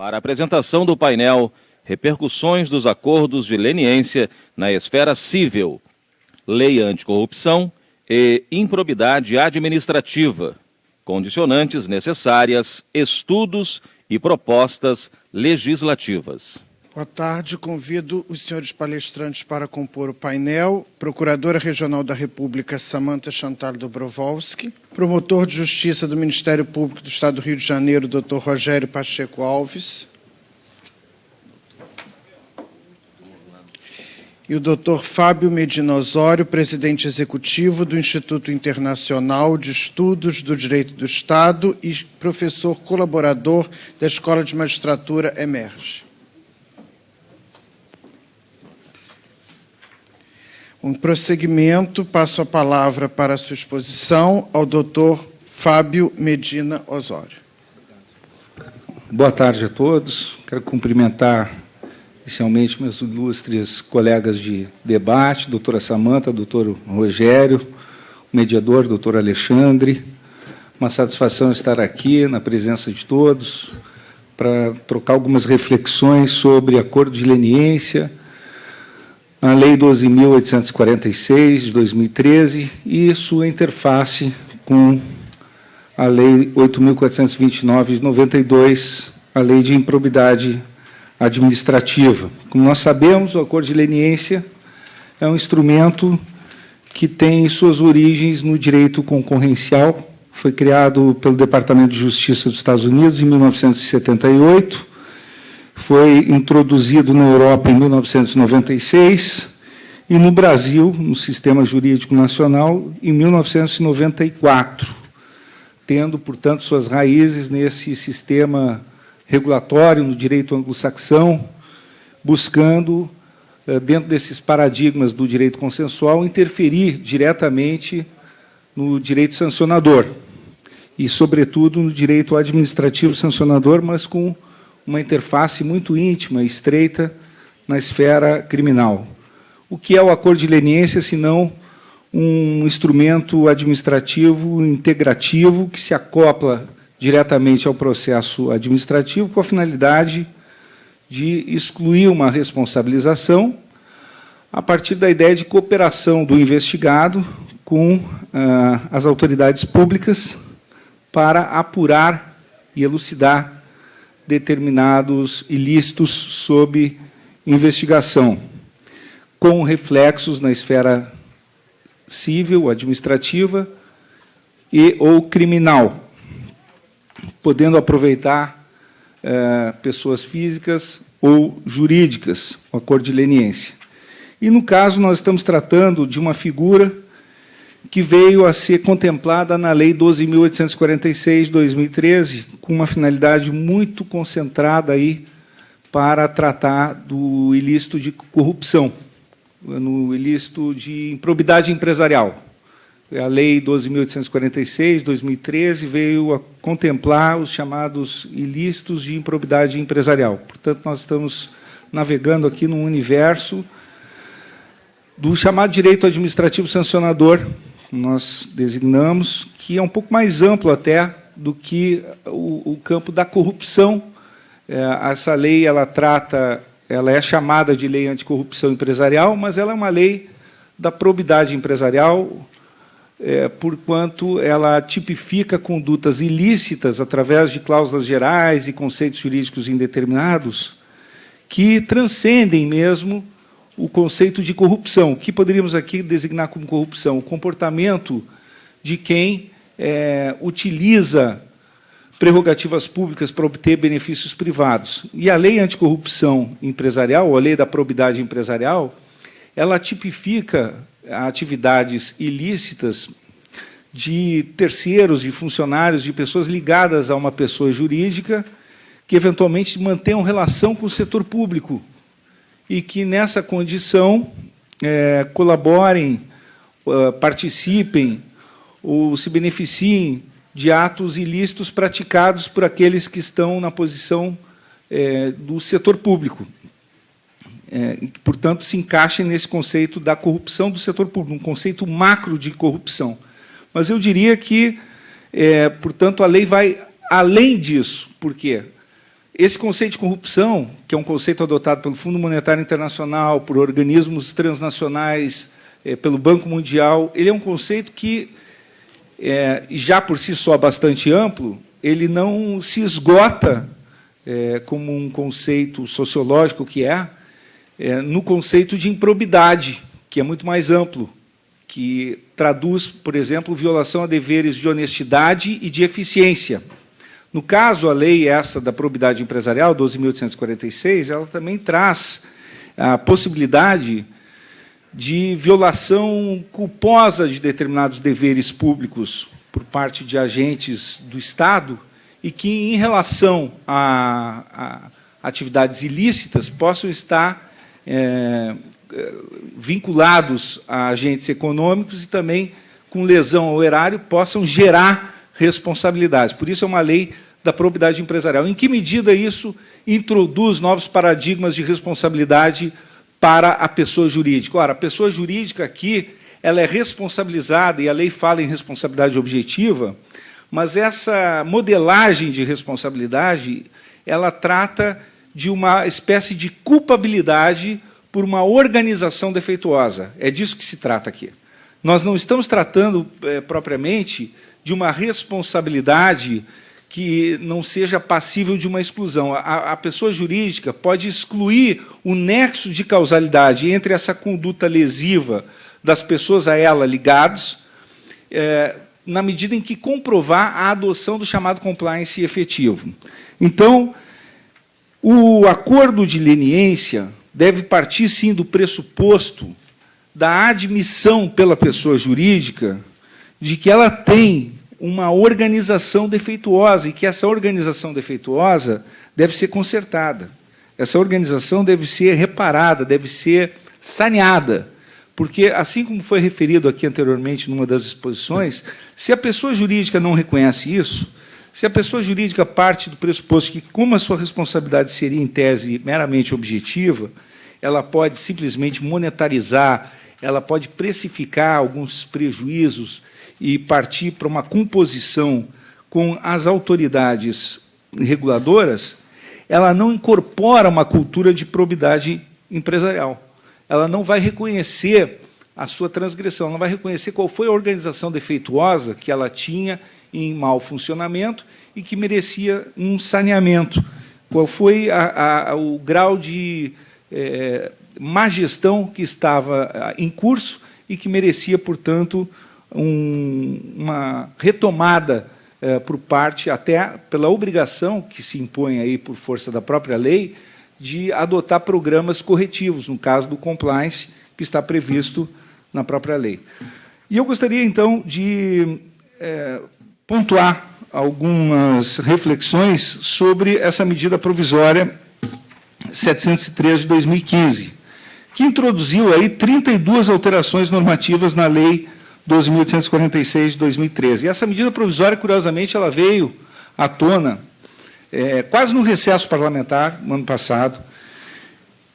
Para a apresentação do painel Repercussões dos Acordos de Leniência na Esfera Civil, Lei Anticorrupção e Improbidade Administrativa, condicionantes necessárias, estudos e propostas legislativas. Boa tarde, convido os senhores palestrantes para compor o painel. Procuradora Regional da República, Samantha Chantal Dobrovolski. Promotor de Justiça do Ministério Público do Estado do Rio de Janeiro, Dr. Rogério Pacheco Alves. E o Dr. Fábio Medina Osório, presidente executivo do Instituto Internacional de Estudos do Direito do Estado e professor colaborador da Escola de Magistratura EMERGE. Um prosseguimento, passo a palavra para a sua exposição ao Dr. Fábio Medina Osório. Boa tarde a todos. Quero cumprimentar inicialmente meus ilustres colegas de debate, doutora Samantha, doutor Rogério, o mediador, doutor Alexandre. Uma satisfação estar aqui na presença de todos para trocar algumas reflexões sobre acordo de leniência, a Lei 12.846, de 2013, e sua interface com a Lei 8.429, de 92, a Lei de Improbidade Administrativa. Como nós sabemos, o acordo de leniência é um instrumento que tem suas origens no direito concorrencial, foi criado pelo Departamento de Justiça dos Estados Unidos em 1978, foi introduzido na Europa em 1996 e no Brasil, no Sistema Jurídico Nacional, em 1994, tendo, portanto, suas raízes nesse sistema regulatório, no direito anglo-saxão, buscando, dentro desses paradigmas do direito consensual, interferir diretamente no direito sancionador e, sobretudo, no direito administrativo sancionador, mas com uma interface muito íntima, estreita, na esfera criminal. O que é o acordo de leniência, senão um instrumento administrativo integrativo que se acopla diretamente ao processo administrativo com a finalidade de excluir uma responsabilização a partir da ideia de cooperação do investigado com as autoridades públicas para apurar e elucidar determinados ilícitos sob investigação, com reflexos na esfera civil, administrativa e ou criminal, podendo aproveitar pessoas físicas ou jurídicas, o acordo de leniência. E, no caso, nós estamos tratando de uma figura que veio a ser contemplada na Lei 12.846, de 2013, com uma finalidade muito concentrada aí para tratar do ilícito de corrupção, no ilícito de improbidade empresarial. A Lei 12.846, de 2013, veio a contemplar os chamados ilícitos de improbidade empresarial. Portanto, nós estamos navegando aqui num universo do chamado direito administrativo sancionador, nós designamos, que é um pouco mais amplo até do que o campo da corrupção. Essa lei ela é chamada de Lei Anticorrupção Empresarial, mas ela é uma lei da probidade empresarial, porquanto ela tipifica condutas ilícitas através de cláusulas gerais e conceitos jurídicos indeterminados que transcendem mesmo o conceito de corrupção, que poderíamos aqui designar como corrupção, o comportamento de quem utiliza prerrogativas públicas para obter benefícios privados. E a Lei Anticorrupção Empresarial, ou a Lei da Probidade Empresarial, ela tipifica atividades ilícitas de terceiros, de funcionários, de pessoas ligadas a uma pessoa jurídica que, eventualmente, mantenham relação com o setor público, e que, nessa condição, colaborem, participem ou se beneficiem de atos ilícitos praticados por aqueles que estão na posição do setor público. E, portanto, se encaixem nesse conceito da corrupção do setor público, um conceito macro de corrupção. Mas eu diria que, portanto, a lei vai além disso. Por quê? esse conceito de corrupção, que é um conceito adotado pelo Fundo Monetário Internacional, por organismos transnacionais, pelo Banco Mundial, ele é um conceito que, já por si só bastante amplo, ele não se esgota como um conceito sociológico que no conceito de improbidade, que é muito mais amplo, que traduz, por exemplo, violação a deveres de honestidade e de eficiência. No caso, a lei essa da probidade empresarial, 12.846, ela também traz a possibilidade de violação culposa de determinados deveres públicos por parte de agentes do Estado e que, em relação a atividades ilícitas, possam estar vinculados a agentes econômicos e também, com lesão ao erário, possam gerar responsabilidades. Por isso, é uma lei da probidade empresarial. Em que medida isso introduz novos paradigmas de responsabilidade para a pessoa jurídica? Ora, a pessoa jurídica aqui ela é responsabilizada, e a lei fala em responsabilidade objetiva, mas essa modelagem de responsabilidade ela trata de uma espécie de culpabilidade por uma organização defeituosa. É disso que se trata aqui. Nós não estamos tratando propriamente de uma responsabilidade que não seja passível de uma exclusão. A pessoa jurídica pode excluir o nexo de causalidade entre essa conduta lesiva das pessoas a ela ligados, na medida em que comprovar a adoção do chamado compliance efetivo. Então, o acordo de leniência deve partir, sim, do pressuposto da admissão pela pessoa jurídica de que ela tem uma organização defeituosa e que essa organização defeituosa deve ser consertada. Essa organização deve ser reparada, deve ser saneada, porque, assim como foi referido aqui anteriormente numa das exposições, se a pessoa jurídica não reconhece isso, se a pessoa jurídica parte do pressuposto que, como a sua responsabilidade seria, em tese, meramente objetiva, ela pode simplesmente monetarizar, ela pode precificar alguns prejuízos e partir para uma composição com as autoridades reguladoras, ela não incorpora uma cultura de probidade empresarial. Ela não vai reconhecer a sua transgressão, ela não vai reconhecer qual foi a organização defeituosa que ela tinha em mau funcionamento e que merecia um saneamento, qual foi o grau de má gestão que estava em curso e que merecia, portanto, uma retomada por parte, até pela obrigação que se impõe aí por força da própria lei, de adotar programas corretivos, no caso do compliance, que está previsto na própria lei. E eu gostaria, então, de pontuar algumas reflexões sobre essa medida provisória 703 de 2015, que introduziu aí 32 alterações normativas na lei 12.846 de 2013. E essa medida provisória, curiosamente, ela veio à tona quase no recesso parlamentar, no ano passado,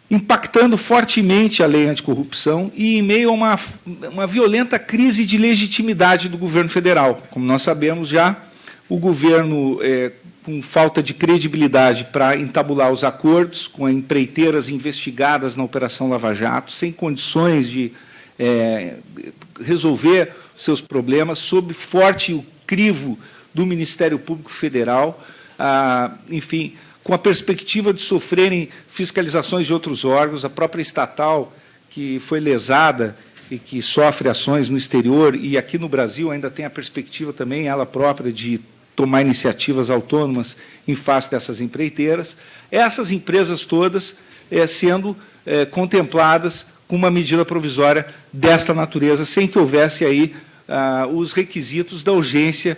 impactando fortemente a lei anticorrupção e em meio a uma violenta crise de legitimidade do governo federal. Como nós sabemos já, o governo, com falta de credibilidade para entabular os acordos, com empreiteiras investigadas na Operação Lava Jato, sem condições de resolver seus problemas, sob forte crivo do Ministério Público Federal, enfim, com a perspectiva de sofrerem fiscalizações de outros órgãos, a própria estatal, que foi lesada e que sofre ações no exterior, e aqui no Brasil ainda tem a perspectiva também, ela própria, de tomar iniciativas autônomas em face dessas empreiteiras, essas empresas todas sendo contempladas com uma medida provisória desta natureza, sem que houvesse aí os requisitos da urgência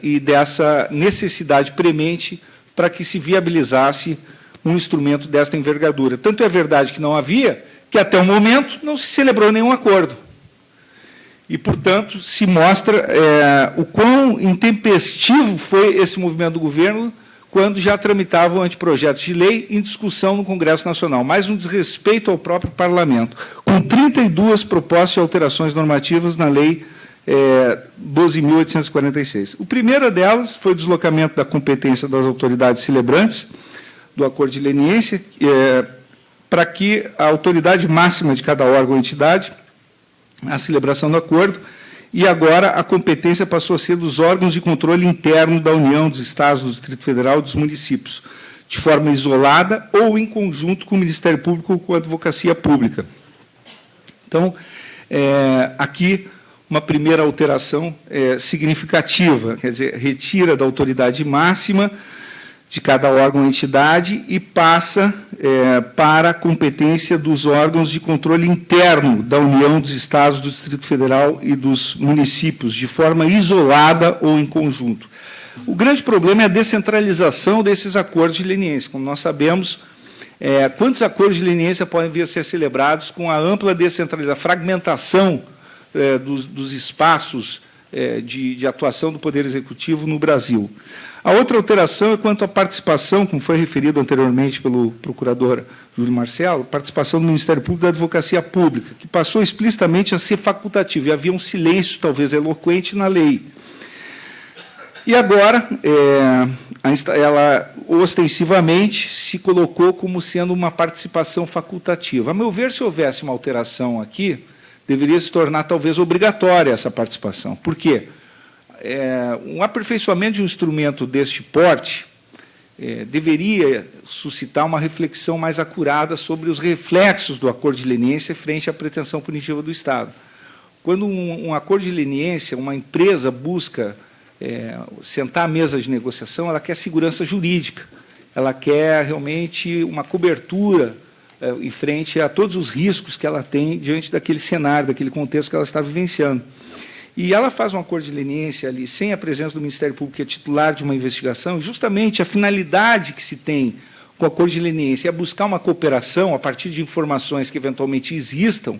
e dessa necessidade premente para que se viabilizasse um instrumento desta envergadura. Tanto é verdade que não havia, que até o momento não se celebrou nenhum acordo. E, portanto, se mostra o quão intempestivo foi esse movimento do governo quando já tramitavam anteprojetos de lei em discussão no Congresso Nacional, mais um desrespeito ao próprio Parlamento, com 32 propostas de alterações normativas na lei 12.846. A primeira delas foi o deslocamento da competência das autoridades celebrantes do acordo de leniência, para que a autoridade máxima de cada órgão ou entidade, a celebração do acordo, e agora a competência passou a ser dos órgãos de controle interno da União, dos Estados, do Distrito Federal e dos municípios, de forma isolada ou em conjunto com o Ministério Público ou com a Advocacia Pública. Então, aqui, uma primeira alteração significativa, quer dizer, retira da autoridade máxima de cada órgão ou entidade e passa para a competência dos órgãos de controle interno da União, dos Estados, do Distrito Federal e dos municípios, de forma isolada ou em conjunto. O grande problema é a descentralização desses acordos de leniência. Como nós sabemos, quantos acordos de leniência podem vir a ser celebrados com a ampla descentralização, a fragmentação dos espaços de atuação do Poder Executivo no Brasil. A outra alteração é quanto à participação, como foi referido anteriormente pelo procurador Júlio Marcelo, participação do Ministério Público e da Advocacia Pública, que passou explicitamente a ser facultativa, e havia um silêncio, talvez eloquente, na lei. E agora, ela ostensivamente se colocou como sendo uma participação facultativa. A meu ver, se houvesse uma alteração aqui, deveria se tornar talvez obrigatória essa participação. Por quê? Um aperfeiçoamento de um instrumento deste porte deveria suscitar uma reflexão mais acurada sobre os reflexos do acordo de leniência frente à pretensão punitiva do Estado. Quando um acordo de leniência, uma empresa busca sentar à mesa de negociação, ela quer segurança jurídica, ela quer realmente uma cobertura em frente a todos os riscos que ela tem diante daquele cenário, daquele contexto que ela está vivenciando. E ela faz um acordo de leniência ali, sem a presença do Ministério Público, que é titular de uma investigação, e justamente a finalidade que se tem com o acordo de leniência é buscar uma cooperação a partir de informações que eventualmente existam,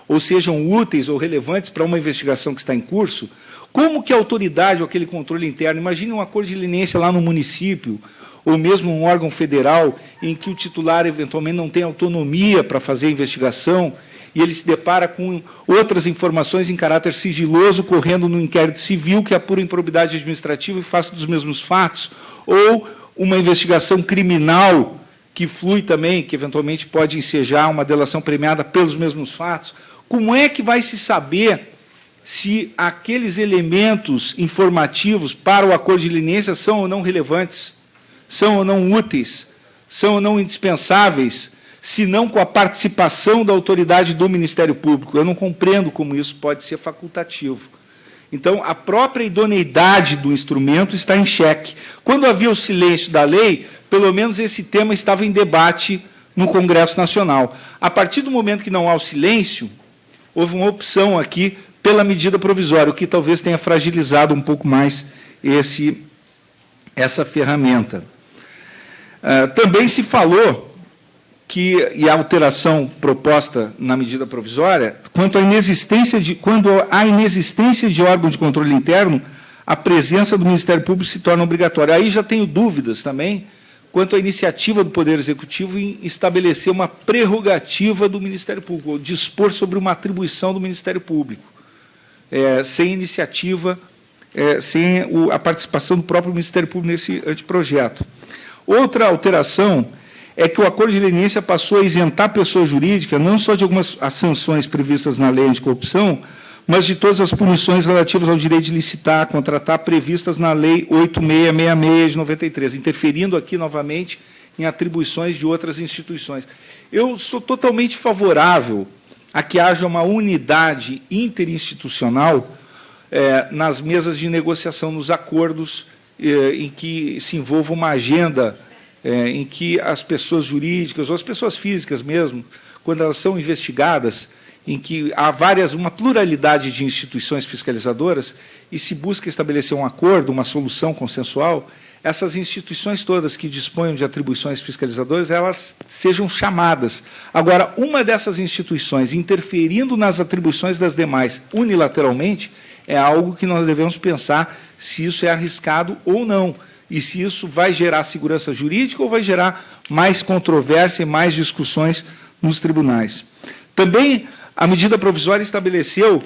ou sejam úteis ou relevantes para uma investigação que está em curso. Como que a autoridade ou aquele controle interno, imagine um acordo de leniência lá no município, ou mesmo um órgão federal, em que o titular eventualmente não tem autonomia para fazer a investigação, e ele se depara com outras informações em caráter sigiloso correndo no inquérito civil, que apura improbidade administrativa e face dos mesmos fatos, ou uma investigação criminal que flui também, que eventualmente pode ensejar uma delação premiada pelos mesmos fatos. Como é que vai se saber se aqueles elementos informativos para o acordo de leniência são ou não relevantes, são ou não úteis, são ou não indispensáveis, se não com a participação da autoridade do Ministério Público? Eu não compreendo como isso pode ser facultativo. Então, a própria idoneidade do instrumento está em xeque. Quando havia o silêncio da lei, pelo menos esse tema estava em debate no Congresso Nacional. A partir do momento que não há o silêncio, houve uma opção aqui pela medida provisória, o que talvez tenha fragilizado um pouco mais essa ferramenta. Também se falou e a alteração proposta na medida provisória, quando há inexistência de órgão de controle interno, a presença do Ministério Público se torna obrigatória. Aí já tenho dúvidas também quanto à iniciativa do Poder Executivo em estabelecer uma prerrogativa do Ministério Público, ou dispor sobre uma atribuição do Ministério Público, sem iniciativa, sem a participação do próprio Ministério Público nesse anteprojeto. Outra alteração é que o acordo de leniência passou a isentar a pessoa jurídica não só de algumas sanções previstas na lei anticorrupção, mas de todas as punições relativas ao direito de licitar, contratar, previstas na Lei 8666 de 93, interferindo aqui novamente em atribuições de outras instituições. Eu sou totalmente favorável a que haja uma unidade interinstitucional nas mesas de negociação, nos acordos em que se envolva uma agenda em que as pessoas jurídicas, ou as pessoas físicas mesmo, quando elas são investigadas, em que há uma pluralidade de instituições fiscalizadoras, e se busca estabelecer um acordo, uma solução consensual, essas instituições todas que disponham de atribuições fiscalizadoras, elas sejam chamadas. Agora, uma dessas instituições interferindo nas atribuições das demais unilateralmente, é algo que nós devemos pensar se isso é arriscado ou não, e se isso vai gerar segurança jurídica ou vai gerar mais controvérsia e mais discussões nos tribunais. Também a medida provisória estabeleceu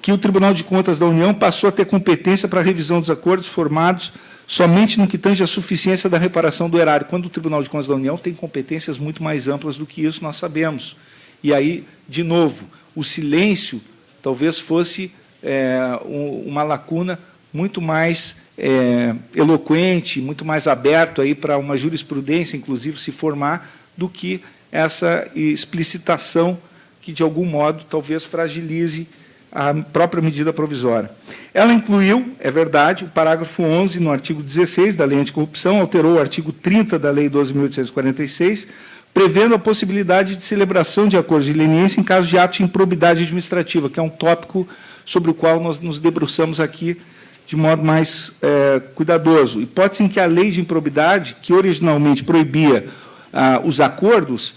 que o Tribunal de Contas da União passou a ter competência para a revisão dos acordos formados somente no que tange à suficiência da reparação do erário, quando o Tribunal de Contas da União tem competências muito mais amplas do que isso, nós sabemos. E aí, de novo, o silêncio talvez fosse uma lacuna muito mais eloquente, muito mais aberto aí para uma jurisprudência, inclusive, se formar, do que essa explicitação que, de algum modo, talvez fragilize a própria medida provisória. Ela incluiu, é verdade, o parágrafo 11 no artigo 16 da Lei Anticorrupção, alterou o artigo 30 da Lei 12.846, prevendo a possibilidade de celebração de acordos de leniência em caso de ato de improbidade administrativa, que é um tópico sobre o qual nós nos debruçamos aqui de modo mais cuidadoso. Hipótese em que a lei de improbidade, que originalmente proibia os acordos,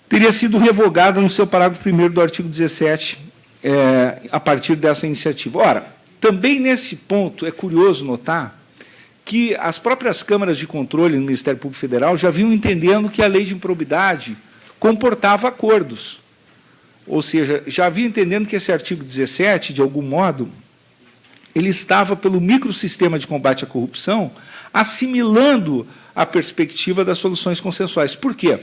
teria sido revogada no seu parágrafo 1º do artigo 17, a partir dessa iniciativa. Ora, também nesse ponto é curioso notar que as próprias câmaras de controle no Ministério Público Federal já vinham entendendo que a lei de improbidade comportava acordos. Ou seja, já vinham entendendo que esse artigo 17, de algum modo, ele estava, pelo microsistema de combate à corrupção, assimilando a perspectiva das soluções consensuais. Por quê?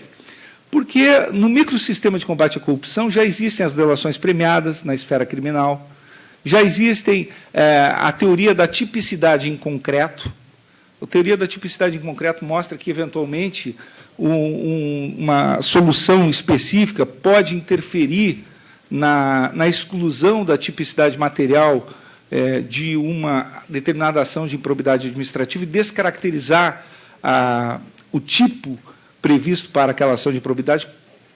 Porque no microsistema de combate à corrupção já existem as delações premiadas na esfera criminal, já existem a teoria da tipicidade em concreto. A teoria da tipicidade em concreto mostra que, eventualmente, uma solução específica pode interferir na exclusão da tipicidade material de uma determinada ação de improbidade administrativa e descaracterizar o tipo previsto para aquela ação de improbidade,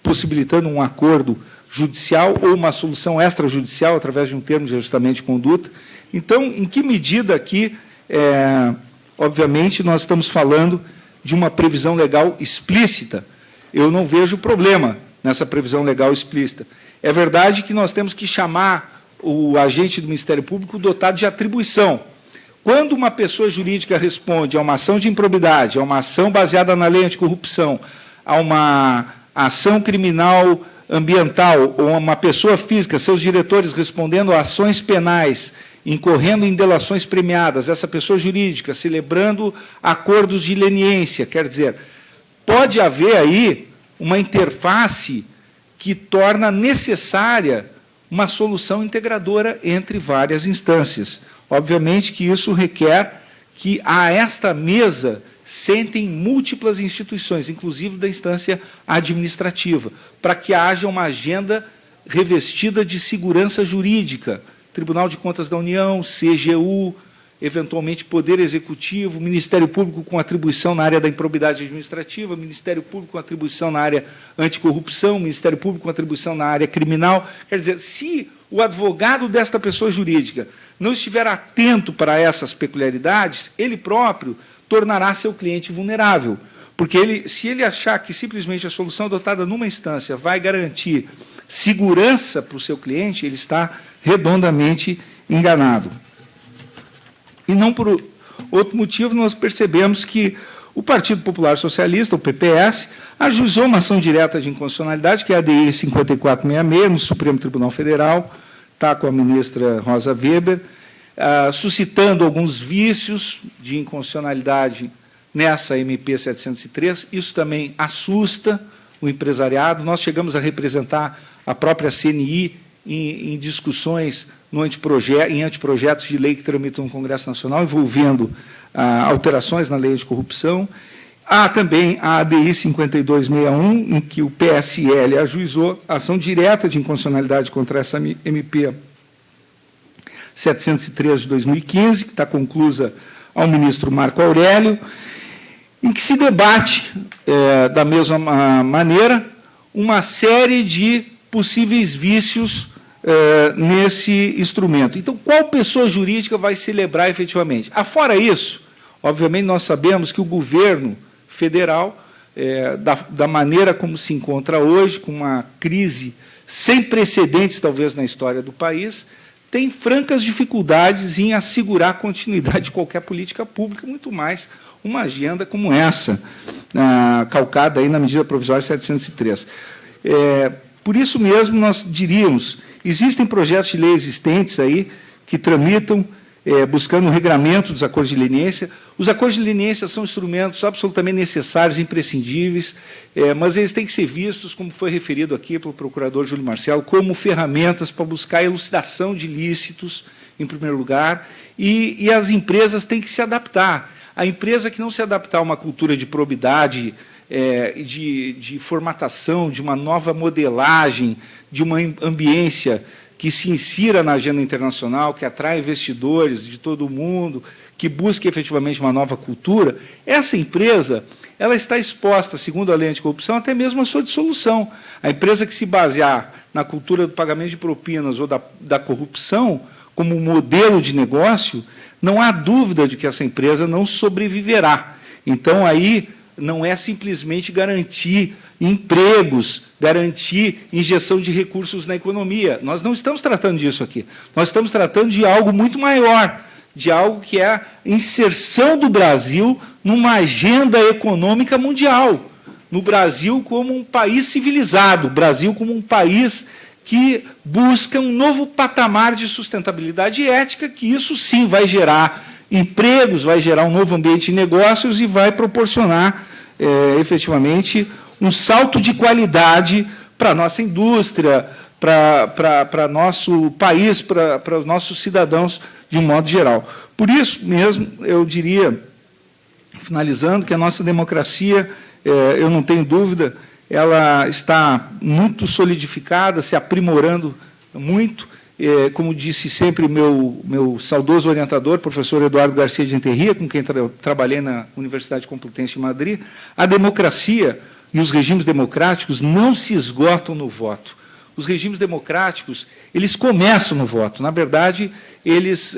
possibilitando um acordo judicial ou uma solução extrajudicial através de um termo de ajustamento de conduta. Então, em que medida aqui, obviamente, nós estamos falando de uma previsão legal explícita? Eu não vejo problema nessa previsão legal explícita. É verdade que nós temos que chamar o agente do Ministério Público dotado de atribuição. Quando uma pessoa jurídica responde a uma ação de improbidade, a uma ação baseada na lei anticorrupção, a uma ação criminal ambiental, ou uma pessoa física, seus diretores respondendo a ações penais, incorrendo em delações premiadas, essa pessoa jurídica celebrando acordos de leniência, quer dizer, pode haver aí uma interface que torna necessária uma solução integradora entre várias instâncias. Obviamente que isso requer que a esta mesa sentem múltiplas instituições, inclusive da instância administrativa, para que haja uma agenda revestida de segurança jurídica, Tribunal de Contas da União, CGU, eventualmente Poder Executivo, Ministério Público com atribuição na área da improbidade administrativa, Ministério Público com atribuição na área anticorrupção, Ministério Público com atribuição na área criminal. Quer dizer, se o advogado desta pessoa jurídica não estiver atento para essas peculiaridades, ele próprio tornará seu cliente vulnerável, porque se ele achar que simplesmente a solução adotada numa instância vai garantir segurança para o seu cliente, ele está redondamente enganado. E não por outro motivo, nós percebemos que o Partido Popular Socialista, o PPS, ajuizou uma ação direta de inconstitucionalidade, que é a ADI 5466, no Supremo Tribunal Federal, está com a ministra Rosa Weber, suscitando alguns vícios de inconstitucionalidade nessa MP 703. Isso também assusta o empresariado. Nós chegamos a representar a própria CNI em discussões em anteprojetos de lei que tramitam no Congresso Nacional, envolvendo alterações na lei de corrupção. Há também a ADI 5261, em que o PSL ajuizou ação direta de inconstitucionalidade contra essa MP 703 de 2015, que está conclusa ao ministro Marco Aurélio, em que se debate, da mesma maneira, uma série de possíveis vícios nesse instrumento. Então, qual pessoa jurídica vai celebrar efetivamente? Afora isso, obviamente, nós sabemos que o governo federal, da maneira como se encontra hoje, com uma crise sem precedentes, talvez, na história do país, tem francas dificuldades em assegurar a continuidade de qualquer política pública, muito mais uma agenda como essa, calcada aí na medida provisória 703. Por isso mesmo, nós diríamos, existem projetos de lei existentes aí que tramitam, buscando um regramento dos acordos de leniência. Os acordos de leniência são instrumentos absolutamente necessários, imprescindíveis, mas eles têm que ser vistos, como foi referido aqui pelo procurador Júlio Marcelo, como ferramentas para buscar a elucidação de ilícitos, em primeiro lugar, e as empresas têm que se adaptar. A empresa que não se adaptar a uma cultura de probidade, de formatação, de uma nova modelagem, de uma ambiência que se insira na agenda internacional, que atrai investidores de todo o mundo, que busque efetivamente uma nova cultura, essa empresa ela está exposta, segundo a lei anticorrupção, até mesmo à sua dissolução. A empresa que se basear na cultura do pagamento de propinas ou da corrupção como modelo de negócio, não há dúvida de que essa empresa não sobreviverá. Então, aí, não é simplesmente garantir empregos, garantir injeção de recursos na economia. Nós não estamos tratando disso aqui. Nós estamos tratando de algo muito maior, de algo que é a inserção do Brasil numa agenda econômica mundial, no Brasil como um país civilizado, o Brasil como um país que busca um novo patamar de sustentabilidade ética, que isso sim vai gerar empregos, vai gerar um novo ambiente de negócios e vai proporcionar, efetivamente, um salto de qualidade para a nossa indústria, para nosso país, para os nossos cidadãos, de um modo geral. Por isso mesmo, eu diria, finalizando, que a nossa democracia, eu não tenho dúvida, ela está muito solidificada, se aprimorando muito. Como disse sempre meu saudoso orientador, professor Eduardo Garcia de Enterria, com quem trabalhei na Universidade Complutense de Madrid, a democracia e os regimes democráticos não se esgotam no voto. Os regimes democráticos, eles começam no voto. Na verdade, eles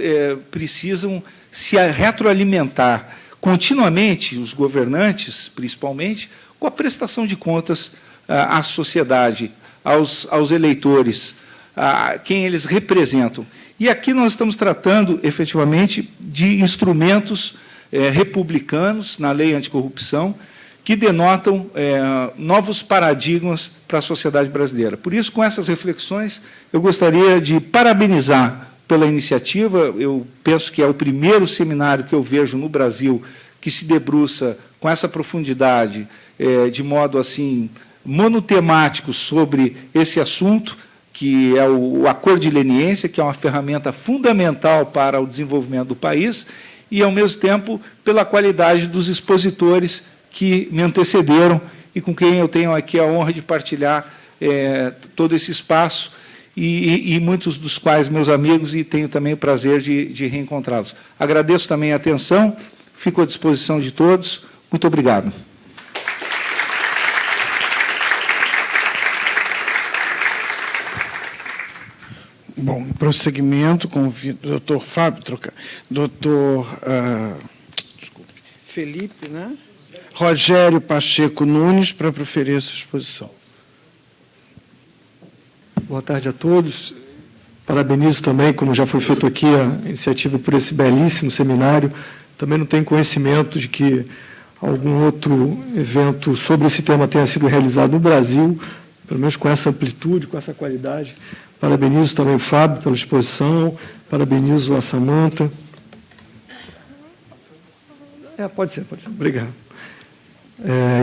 precisam se retroalimentar continuamente, os governantes, principalmente, com a prestação de contas à sociedade, aos eleitores, a quem eles representam. E aqui nós estamos tratando, efetivamente, de instrumentos republicanos na lei anticorrupção, que denotam novos paradigmas para a sociedade brasileira. Por isso, com essas reflexões, eu gostaria de parabenizar pela iniciativa. Eu penso que é o primeiro seminário que eu vejo no Brasil que se debruça com essa profundidade, de modo assim monotemático, sobre esse assunto, que é o acordo de leniência, que é uma ferramenta fundamental para o desenvolvimento do país, e, ao mesmo tempo, pela qualidade dos expositores que me antecederam e com quem eu tenho aqui a honra de partilhar todo esse espaço, e muitos dos quais meus amigos, e tenho também o prazer de reencontrá-los. Agradeço também a atenção, fico à disposição de todos. Muito obrigado. Bom, em prosseguimento, convido o doutor Fábio, Felipe, né? Rogério Pacheco Nunes, para proferir a sua exposição. Boa tarde a todos. Parabenizo também, como já foi feito aqui, a iniciativa por esse belíssimo seminário. Também não tenho conhecimento de que algum outro evento sobre esse tema tenha sido realizado no Brasil, pelo menos com essa amplitude, com essa qualidade. Parabenizo também o Fábio pela exposição, parabenizo a Samanta. Pode ser. Obrigado.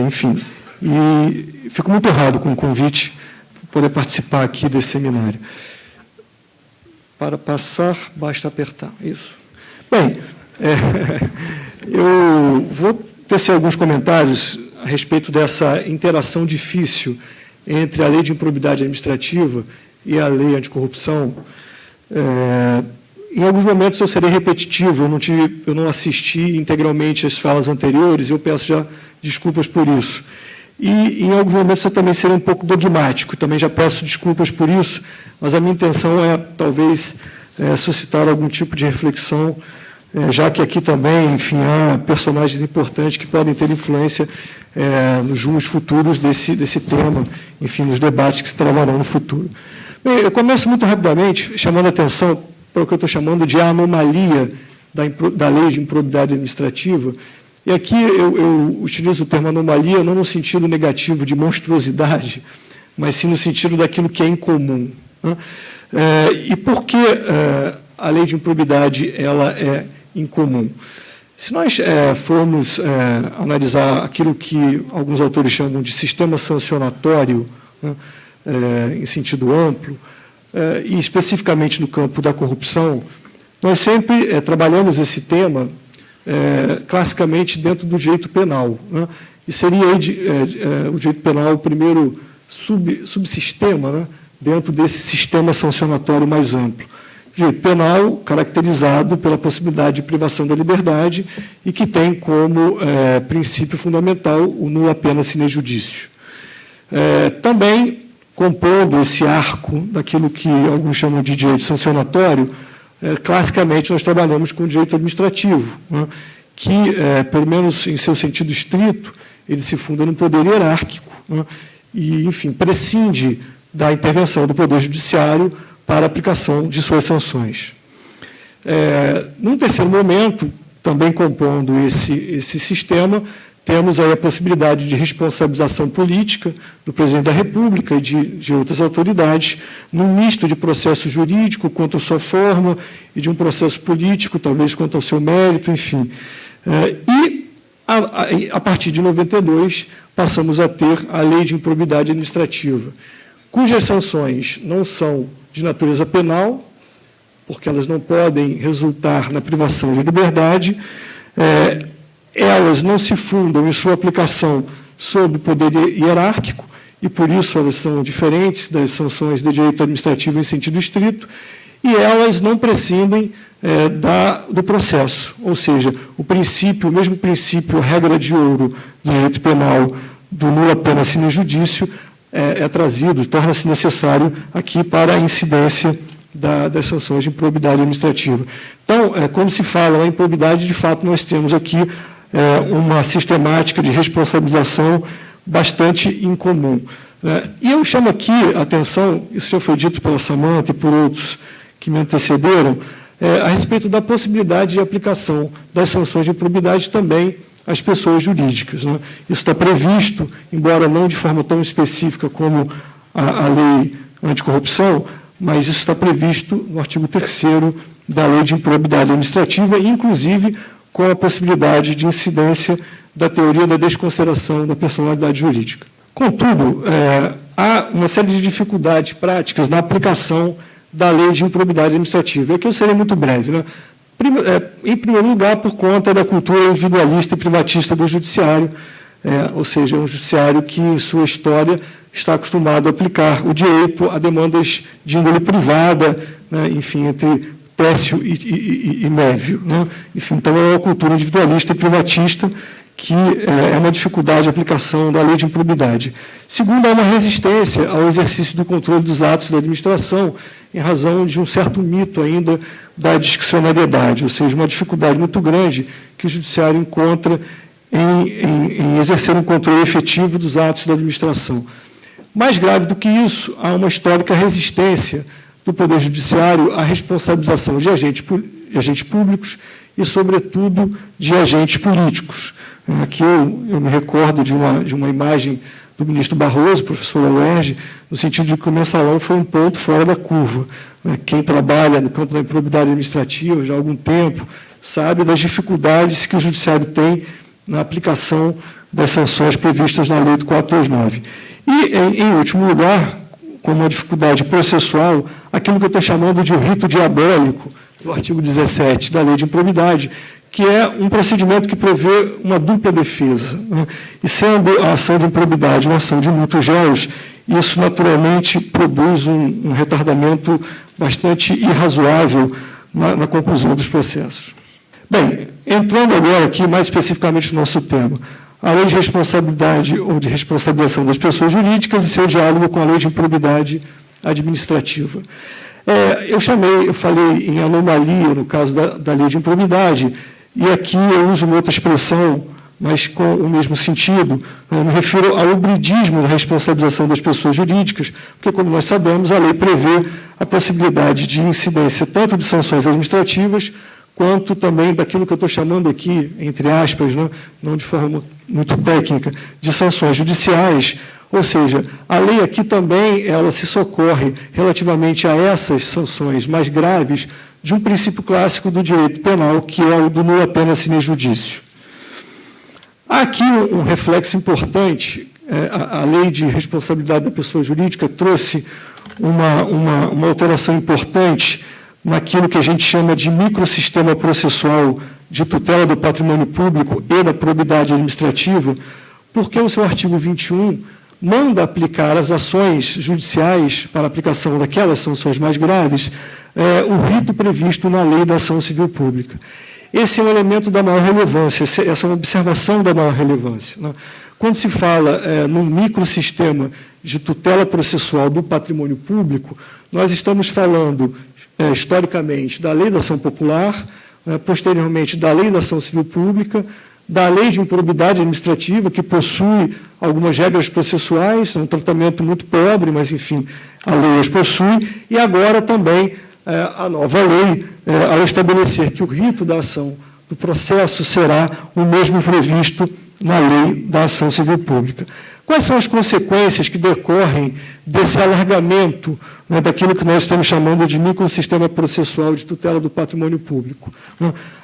Enfim, e fico muito honrado com o convite para poder participar aqui desse seminário. Para passar, basta apertar. Isso. Bem, eu vou tecer alguns comentários a respeito dessa interação difícil entre a Lei de Improbidade Administrativa e a Lei Anticorrupção. Em alguns momentos eu serei repetitivo, eu não assisti integralmente às falas anteriores, eu peço já desculpas por isso. E em alguns momentos eu também serei um pouco dogmático, também já peço desculpas por isso, mas a minha intenção é, talvez, suscitar algum tipo de reflexão, já que aqui também, enfim, há personagens importantes que podem ter influência nos rumos futuros desse tema, enfim, nos debates que se travarão no futuro. Bem, eu começo muito rapidamente, chamando a atenção para o que eu estou chamando de anomalia da lei de improbidade administrativa. E aqui eu utilizo o termo anomalia não no sentido negativo de monstruosidade, mas sim no sentido daquilo que é incomum, né? E por que a lei de improbidade ela é incomum? Se nós formos analisar aquilo que alguns autores chamam de sistema sancionatório, né, em sentido amplo, e especificamente no campo da corrupção, nós sempre trabalhamos esse tema classicamente dentro do direito penal, né? E seria o direito penal o primeiro subsistema, né, dentro desse sistema sancionatório mais amplo. Direito penal caracterizado pela possibilidade de privação da liberdade e que tem como princípio fundamental o nulla pena sine judicio. Também, compondo esse arco daquilo que alguns chamam de direito sancionatório, classicamente nós trabalhamos com o direito administrativo, né, que, pelo menos em seu sentido estrito, ele se funda num poder hierárquico, né, e, enfim, prescinde da intervenção do Poder Judiciário para a aplicação de suas sanções. Num terceiro momento, também compondo esse sistema, temos aí a possibilidade de responsabilização política do presidente da República e de outras autoridades, num misto de processo jurídico quanto à sua forma e de um processo político, talvez quanto ao seu mérito, enfim. E, a partir de 92, passamos a ter a Lei de Improbidade Administrativa, cujas sanções não são de natureza penal, porque elas não podem resultar na privação de liberdade, elas não se fundam em sua aplicação sob o poder hierárquico, e por isso elas são diferentes das sanções de direito administrativo em sentido estrito, e elas não prescindem do processo, ou seja, o mesmo princípio, regra de ouro do direito penal, do nulla pena sine judicio, trazido, torna-se necessário aqui para a incidência das sanções de improbidade administrativa. Então, quando se fala em improbidade, de fato, nós temos aqui uma sistemática de responsabilização bastante incomum. E eu chamo aqui a atenção, isso já foi dito pela Samantha e por outros que me antecederam, a respeito da possibilidade de aplicação das sanções de improbidade também às pessoas jurídicas, né? Isso está previsto, embora não de forma tão específica como a lei anticorrupção, mas isso está previsto no artigo 3º da Lei de Improbidade Administrativa, inclusive com a possibilidade de incidência da teoria da desconsideração da personalidade jurídica. Contudo, há uma série de dificuldades práticas na aplicação da Lei de Improbidade Administrativa. Aqui eu serei muito breve, né? Em primeiro lugar, por conta da cultura individualista e privatista do judiciário, ou seja, um judiciário que, em sua história, está acostumado a aplicar o direito a demandas de índole privada, né, enfim, entre Técio e Mévio, né? Enfim, então, é uma cultura individualista e privatista que é uma dificuldade de aplicação da lei de improbidade. Segundo, há uma resistência ao exercício do controle dos atos da administração, em razão de um certo mito ainda da discricionariedade, ou seja, uma dificuldade muito grande que o judiciário encontra em exercer um controle efetivo dos atos da administração. Mais grave do que isso, há uma histórica resistência do Poder Judiciário à responsabilização de agentes públicos e, sobretudo, de agentes políticos. Aqui eu me recordo de uma imagem do ministro Barroso, professor da UERJ, no sentido de que o mensalão foi um ponto fora da curva. Quem trabalha no campo da improbidade administrativa já há algum tempo sabe das dificuldades que o judiciário tem na aplicação das sanções previstas na Lei do 429. E, em último lugar, como uma dificuldade processual, aquilo que eu estou chamando de o rito diabólico do artigo 17 da Lei de Improbidade, que é um procedimento que prevê uma dupla defesa, né? E sendo a ação de improbidade uma ação de mútuos réus, isso naturalmente produz um retardamento bastante irrazoável na conclusão dos processos. Bem, entrando agora aqui mais especificamente no nosso tema, a lei de responsabilidade ou de responsabilização das pessoas jurídicas e seu diálogo com a lei de improbidade administrativa. Eu falei em anomalia no caso da lei de improbidade, e aqui eu uso uma outra expressão, mas com o mesmo sentido. Eu me refiro ao hibridismo da responsabilização das pessoas jurídicas, porque, como nós sabemos, a lei prevê a possibilidade de incidência tanto de sanções administrativas, quanto também daquilo que eu estou chamando aqui, entre aspas, né, não de forma muito técnica, de sanções judiciais, Ou seja, a lei aqui também ela se socorre relativamente a essas sanções mais graves de um princípio clássico do direito penal, que é o do nulla pena sine judicio. Há aqui um reflexo importante. A lei de responsabilidade da pessoa jurídica trouxe uma alteração importante naquilo que a gente chama de microsistema processual de tutela do patrimônio público e da probidade administrativa, porque o seu artigo 21 manda aplicar às ações judiciais, para a aplicação daquelas sanções mais graves, o rito previsto na lei da ação civil pública. Esse é um elemento da maior relevância, essa é uma observação da maior relevância, né? Quando se fala num microsistema de tutela processual do patrimônio público, nós estamos falando, historicamente, da lei da ação popular, posteriormente da lei da ação civil pública, da lei de improbidade administrativa, que possui algumas regras processuais, é um tratamento muito pobre, mas, enfim, a lei as possui, e agora também a nova lei, ao estabelecer que o rito da ação do processo será o mesmo previsto na lei da ação civil pública. Quais são as consequências que decorrem desse alargamento, né, daquilo que nós estamos chamando de microsistema processual de tutela do patrimônio público?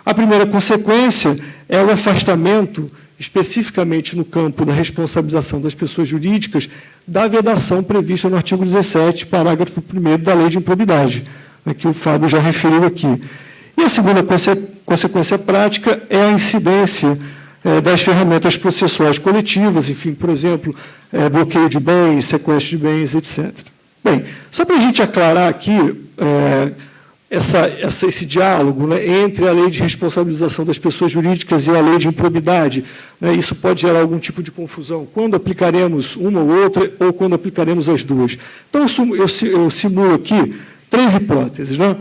A primeira consequência é o afastamento, especificamente no campo da responsabilização das pessoas jurídicas, da vedação prevista no artigo 17, parágrafo 1º da Lei de Improbidade, né, que o Fábio já referiu aqui. E a segunda consequência prática é a incidência das ferramentas processuais coletivas, enfim, por exemplo, bloqueio de bens, sequestro de bens, etc. Bem, só para a gente aclarar aqui esse diálogo, né, entre a lei de responsabilização das pessoas jurídicas e a lei de improbidade, né, isso pode gerar algum tipo de confusão. Quando aplicaremos uma ou outra, ou quando aplicaremos as duas? Então, eu simulo aqui 3 hipóteses, né?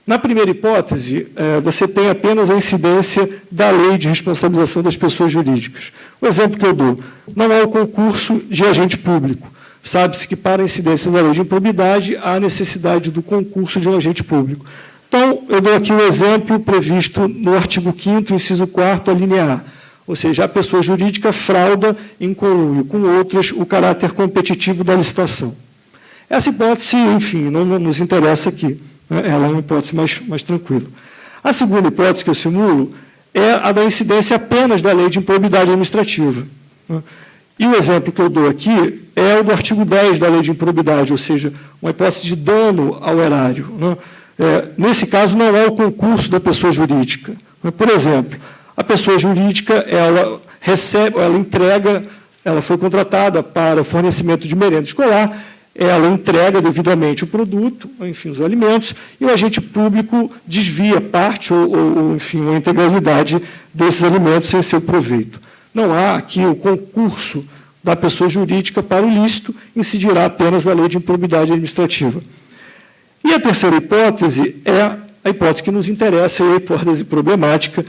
Na primeira hipótese, você tem apenas a incidência da lei de responsabilização das pessoas jurídicas. O exemplo que eu dou, não é o concurso de agente público. Sabe-se que para a incidência da lei de improbidade há necessidade do concurso de um agente público. Então, eu dou aqui um exemplo previsto no artigo 5º, inciso 4º, a linha A. Ou seja, a pessoa jurídica frauda em conluio com outras o caráter competitivo da licitação. Essa hipótese, enfim, não nos interessa aqui. Ela é uma hipótese mais tranquila. A segunda hipótese que eu simulo é a da incidência apenas da lei de improbidade administrativa. E o exemplo que eu dou aqui é o do artigo 10 da lei de improbidade, ou seja, uma hipótese de dano ao erário. Nesse caso, não é o concurso da pessoa jurídica. Por exemplo, a pessoa jurídica ela entrega, ela foi contratada para o fornecimento de merenda escolar, ela entrega devidamente o produto, enfim, os alimentos, e o agente público desvia parte ou enfim, a integralidade desses alimentos sem seu proveito. Não há aqui o concurso da pessoa jurídica para o ilícito, incidirá apenas a lei de improbidade administrativa. E a terceira hipótese é a hipótese que nos interessa, é a hipótese problemática,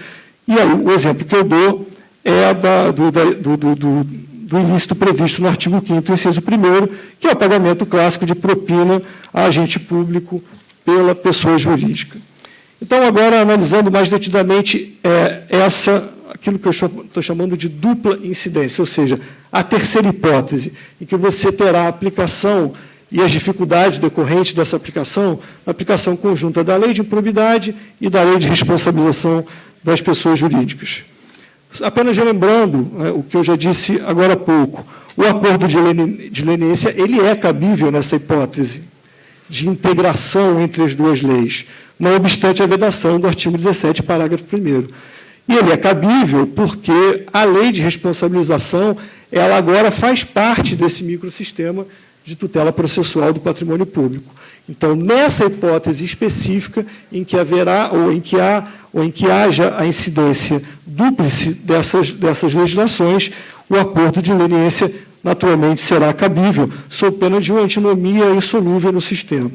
e aí, o exemplo que eu dou é a do ilícito previsto no artigo 5º, inciso 1º, que é o pagamento clássico de propina a agente público pela pessoa jurídica. Então, agora, analisando mais detidamente aquilo que eu estou chamando de dupla incidência, ou seja, a terceira hipótese, em que você terá a aplicação e as dificuldades decorrentes dessa aplicação, a aplicação conjunta da lei de improbidade e da lei de responsabilização das pessoas jurídicas. Apenas lembrando o que eu já disse agora há pouco, o acordo de leniência ele é cabível nessa hipótese de integração entre as duas leis, não obstante a vedação do artigo 17, parágrafo 1º. E ele é cabível porque a lei de responsabilização ela agora faz parte desse microsistema de tutela processual do patrimônio público. Então, nessa hipótese específica, em que haverá ou em que haja a incidência dúplice dessas legislações, o acordo de leniência, naturalmente, será cabível, sob pena de uma antinomia insolúvel no sistema.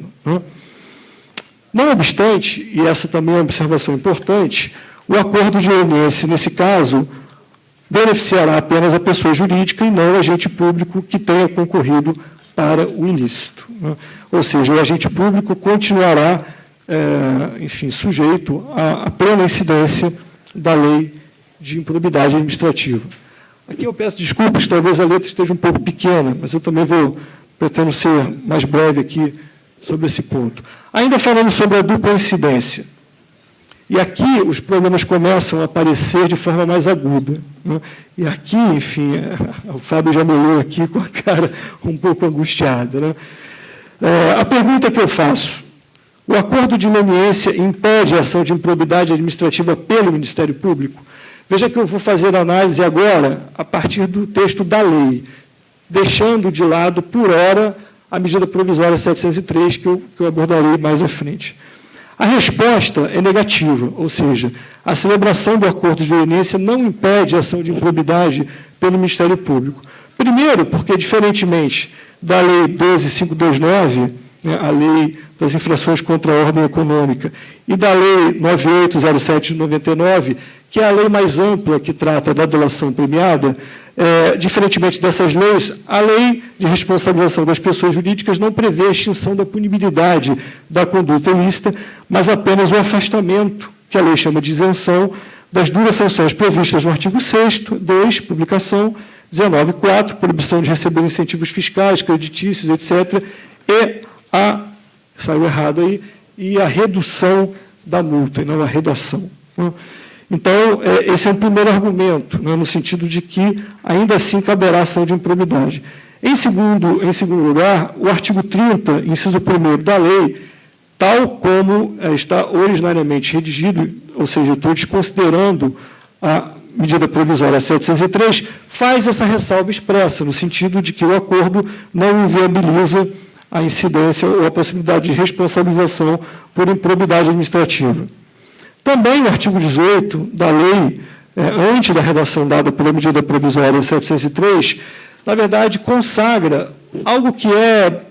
Não obstante, e essa também é uma observação importante, o acordo de leniência, nesse caso, beneficiará apenas a pessoa jurídica e não o agente público que tenha concorrido para o ilícito. Ou seja, o agente público continuará, enfim, sujeito à plena incidência da lei de improbidade administrativa. Aqui eu peço desculpas, talvez a letra esteja um pouco pequena, mas eu também pretendo ser mais breve aqui sobre esse ponto. Ainda falando sobre a dupla incidência. E aqui os problemas começam a aparecer de forma mais aguda, né? E aqui, enfim, o Fábio já me olhou aqui com a cara um pouco angustiada, né? A pergunta que eu faço: o acordo de leniência impede a ação de improbidade administrativa pelo Ministério Público? Veja que eu vou fazer a análise agora a partir do texto da lei, deixando de lado, por hora, a medida provisória 703, que eu abordarei mais à frente. A resposta é negativa, ou seja, a celebração do acordo de leniência não impede a ação de improbidade pelo Ministério Público. Primeiro, porque, diferentemente da Lei 12.529, né, a Lei das Infrações contra a Ordem Econômica, e da Lei 9807 de 99, que é a lei mais ampla que trata da delação premiada, diferentemente dessas leis, a Lei de Responsabilização das Pessoas Jurídicas não prevê a extinção da punibilidade da conduta ilícita, mas apenas o afastamento, que a lei chama de isenção, das duras sanções previstas no artigo 6º, 2, publicação, 19.4, proibição de receber incentivos fiscais, creditícios, etc., saiu errado aí, e a redução da multa, e não a redação. Então, esse é um primeiro argumento, né, no sentido de que, ainda assim, caberá ação de improbidade. Em segundo lugar, o artigo 30, inciso 1º da lei, tal como está originariamente redigido, ou seja, estou desconsiderando a medida provisória 703, faz essa ressalva expressa, no sentido de que o acordo não inviabiliza a incidência ou a possibilidade de responsabilização por improbidade administrativa. Também o artigo 18 da lei, antes da redação dada pela medida provisória 703, na verdade, consagra algo que é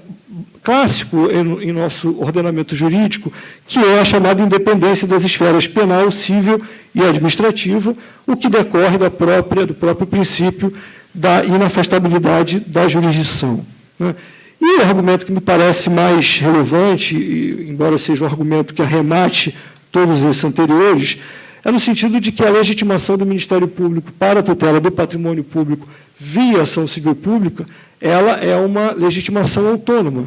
clássico em nosso ordenamento jurídico, que é a chamada independência das esferas penal, civil e administrativa, o que decorre do próprio princípio da inafastabilidade da jurisdição, né? E o argumento que me parece mais relevante, embora seja um argumento que arremate todos esses anteriores, é no sentido de que a legitimação do Ministério Público para a tutela do patrimônio público via ação civil pública, ela é uma legitimação autônoma.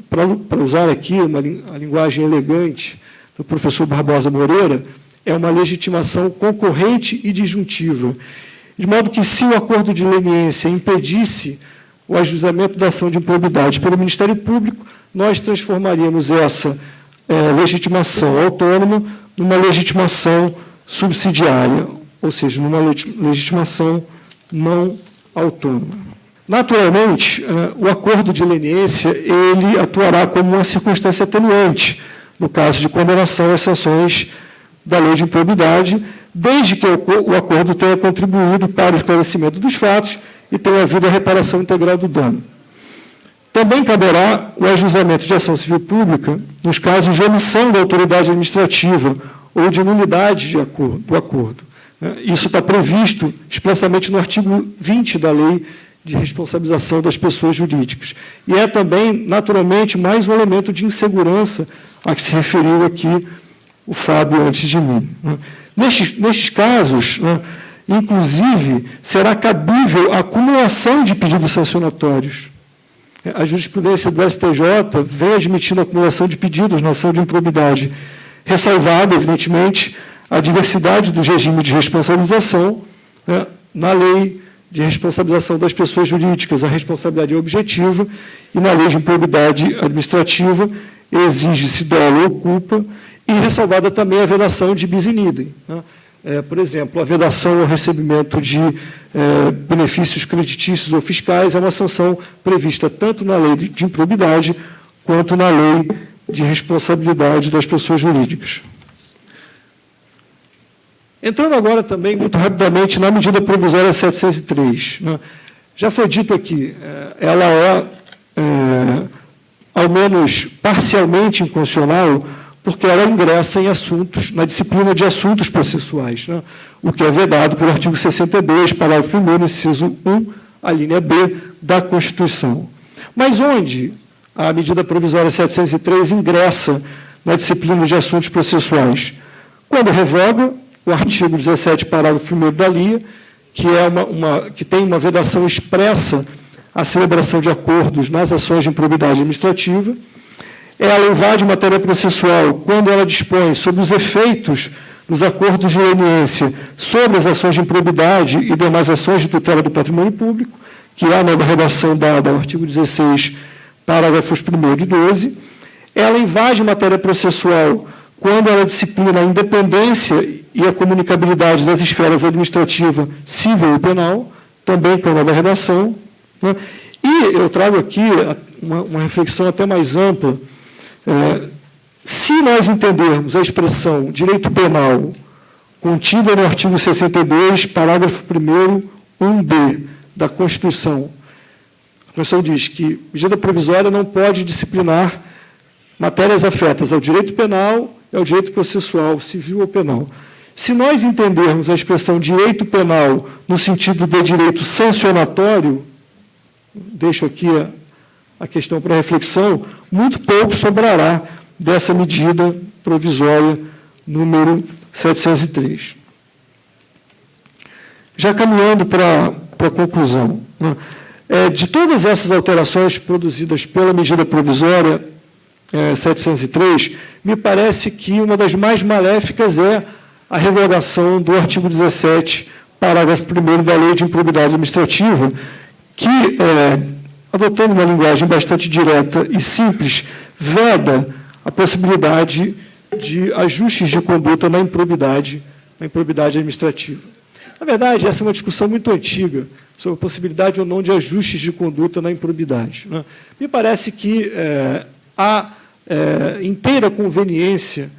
Para usar aqui a linguagem elegante do professor Barbosa Moreira, é uma legitimação concorrente e disjuntiva. De modo que, se o acordo de leniência impedisse o ajuizamento da ação de improbidade pelo Ministério Público, nós transformaríamos essa legitimação autônoma numa legitimação subsidiária, ou seja, numa legitimação não autônoma. Naturalmente, o acordo de leniência ele atuará como uma circunstância atenuante no caso de condenação às sanções da lei de improbidade, desde que o acordo tenha contribuído para o esclarecimento dos fatos e tenha havido a reparação integral do dano. Também caberá o ajuizamento de ação civil pública nos casos de omissão da autoridade administrativa ou de nulidade do acordo. Isso está previsto expressamente no artigo 20 da Lei de Responsabilização das Pessoas Jurídicas. E é também, naturalmente, mais um elemento de insegurança a que se referiu aqui o Fábio antes de mim. Nestes casos, inclusive, será cabível a acumulação de pedidos sancionatórios. A jurisprudência do STJ vem admitindo a acumulação de pedidos na ação de improbidade, ressalvada, evidentemente, a diversidade do regime de responsabilização, na lei de responsabilização das pessoas jurídicas, a responsabilidade é objetiva, e na lei de improbidade administrativa exige-se dolo ou culpa, e ressalvada também a vedação de bis in idem. Por exemplo, a vedação ao recebimento de benefícios creditícios ou fiscais é uma sanção prevista tanto na lei de improbidade quanto na lei de responsabilidade das pessoas jurídicas. Entrando agora também, muito rapidamente, na medida provisória 703. Já foi dito aqui, ela ao menos parcialmente inconstitucional, porque ela ingressa em assuntos, na disciplina de assuntos processuais, o que é vedado pelo artigo 62, parágrafo 1º, inciso 1, a linha B da Constituição. Mas onde a medida provisória 703 ingressa na disciplina de assuntos processuais? Quando revoga o artigo 17, parágrafo 1º da LIA, que tem uma vedação expressa à celebração de acordos nas ações de improbidade administrativa. Ela invade matéria processual quando ela dispõe sobre os efeitos dos acordos de leniência sobre as ações de improbidade e demais ações de tutela do patrimônio público, que é a nova redação dada ao artigo 16, parágrafos 1º e 12. Ela invade matéria processual quando ela disciplina a independência e a comunicabilidade das esferas administrativa, civil e penal, também com a nova redação. Né? E eu trago aqui uma reflexão até mais ampla. Se nós entendermos a expressão direito penal contida no artigo 62, parágrafo 1º, 1b da Constituição, a Constituição diz que medida provisória não pode disciplinar matérias afetas ao direito penal e ao direito processual, civil ou penal. Se nós entendermos a expressão direito penal no sentido de direito sancionatório, deixo aqui a questão para reflexão, muito pouco sobrará dessa medida provisória número 703. Já caminhando para a conclusão, né? De todas essas alterações produzidas pela medida provisória 703, me parece que uma das mais maléficas é a revogação do artigo 17, parágrafo 1º da Lei de Improbidade Administrativa, que, adotando uma linguagem bastante direta e simples, veda a possibilidade de ajustes de conduta na improbidade administrativa. Na verdade, essa é uma discussão muito antiga sobre a possibilidade ou não de ajustes de conduta na improbidade, né? Me parece que há inteira conveniência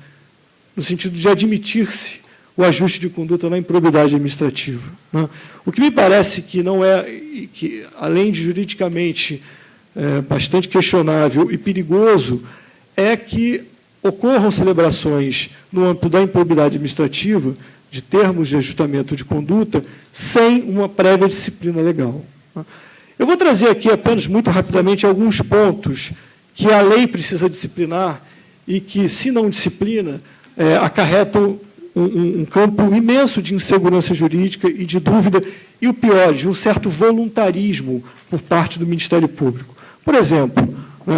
no sentido de admitir-se o ajuste de conduta na improbidade administrativa, né? O que me parece que não que além de juridicamente bastante questionável e perigoso, é que ocorram celebrações no âmbito da improbidade administrativa de termos de ajustamento de conduta sem uma prévia disciplina legal. Eu vou trazer aqui apenas muito rapidamente alguns pontos que a lei precisa disciplinar e que, se não disciplina, acarretam um campo imenso de insegurança jurídica e de dúvida, e o pior, de um certo voluntarismo por parte do Ministério Público. Por exemplo,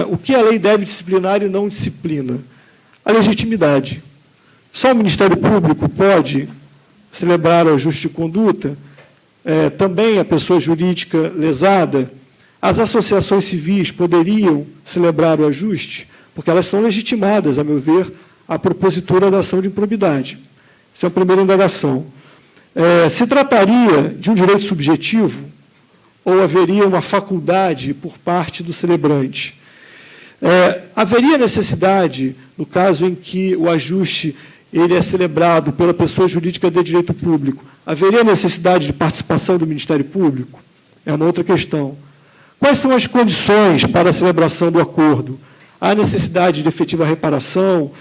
o que a lei deve disciplinar e não disciplina? A legitimidade. Só o Ministério Público pode celebrar o ajuste de conduta, também a pessoa jurídica lesada. As associações civis poderiam celebrar o ajuste, porque elas são legitimadas, a meu ver, à propositura da ação de improbidade. Essa é a primeira indagação. Se trataria de um direito subjetivo ou haveria uma faculdade por parte do celebrante? Haveria necessidade, no caso em que o ajuste ele é celebrado pela pessoa jurídica de direito público, haveria necessidade de participação do Ministério Público? É uma outra questão. Quais são as condições para a celebração do acordo? Há necessidade de efetiva reparação?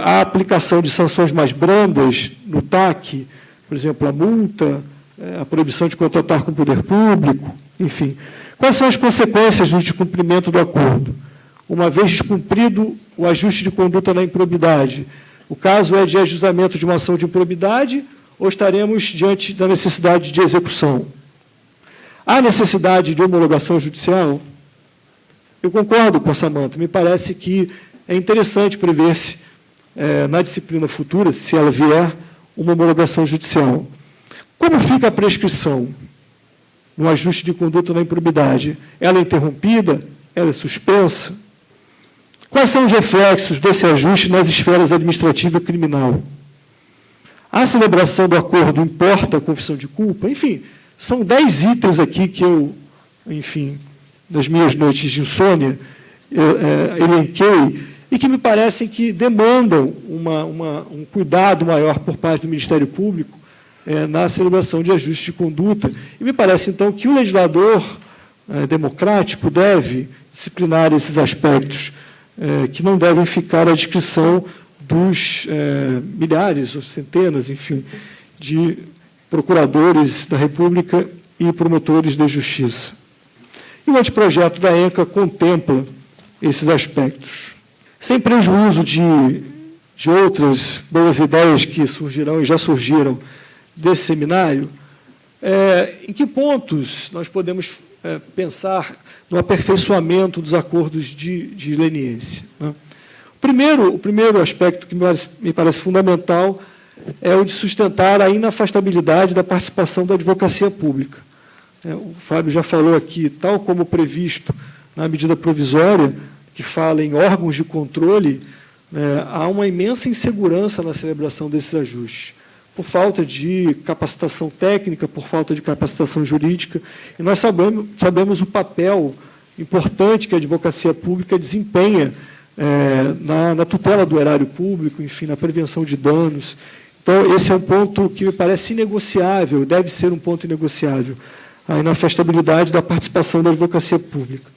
A aplicação de sanções mais brandas no TAC, por exemplo, a multa, a proibição de contratar com o poder público, enfim. Quais são as consequências do descumprimento do acordo? Uma vez descumprido o ajuste de conduta na improbidade, o caso é de ajustamento de uma ação de improbidade ou estaremos diante da necessidade de execução? Há necessidade de homologação judicial? Eu concordo com a Samanta. Me parece que é interessante prever-se, na disciplina futura, se ela vier, uma homologação judicial. Como fica a prescrição no ajuste de conduta na improbidade? Ela é interrompida? Ela é suspensa? Quais são os reflexos desse ajuste nas esferas administrativa e criminal? A celebração do acordo importa a confissão de culpa? Enfim, são 10 itens aqui que eu, enfim, das minhas noites de insônia, elenquei, e que me parecem que demandam um cuidado maior por parte do Ministério Público na celebração de ajuste de conduta. E me parece, então, que o legislador democrático deve disciplinar esses aspectos que não devem ficar à discrição dos milhares ou centenas, enfim, de procuradores da República e promotores de justiça. E o anteprojeto da ENCA contempla esses aspectos. Sem prejuízo de outras boas ideias que surgirão e já surgiram desse seminário, Em que pontos nós podemos pensar no aperfeiçoamento dos acordos de leniência, né? O primeiro aspecto que me parece fundamental é o de sustentar a inafastabilidade da participação da advocacia pública. O Fábio já falou aqui, tal como previsto na medida provisória, que fala em órgãos de controle, há uma imensa insegurança na celebração desses ajustes, por falta de capacitação técnica, por falta de capacitação jurídica, e nós sabemos o papel importante que a advocacia pública desempenha na tutela do erário público, enfim, na prevenção de danos. Então, esse é um ponto que me parece inegociável, deve ser um ponto inegociável, a inafastabilidade da participação da advocacia pública.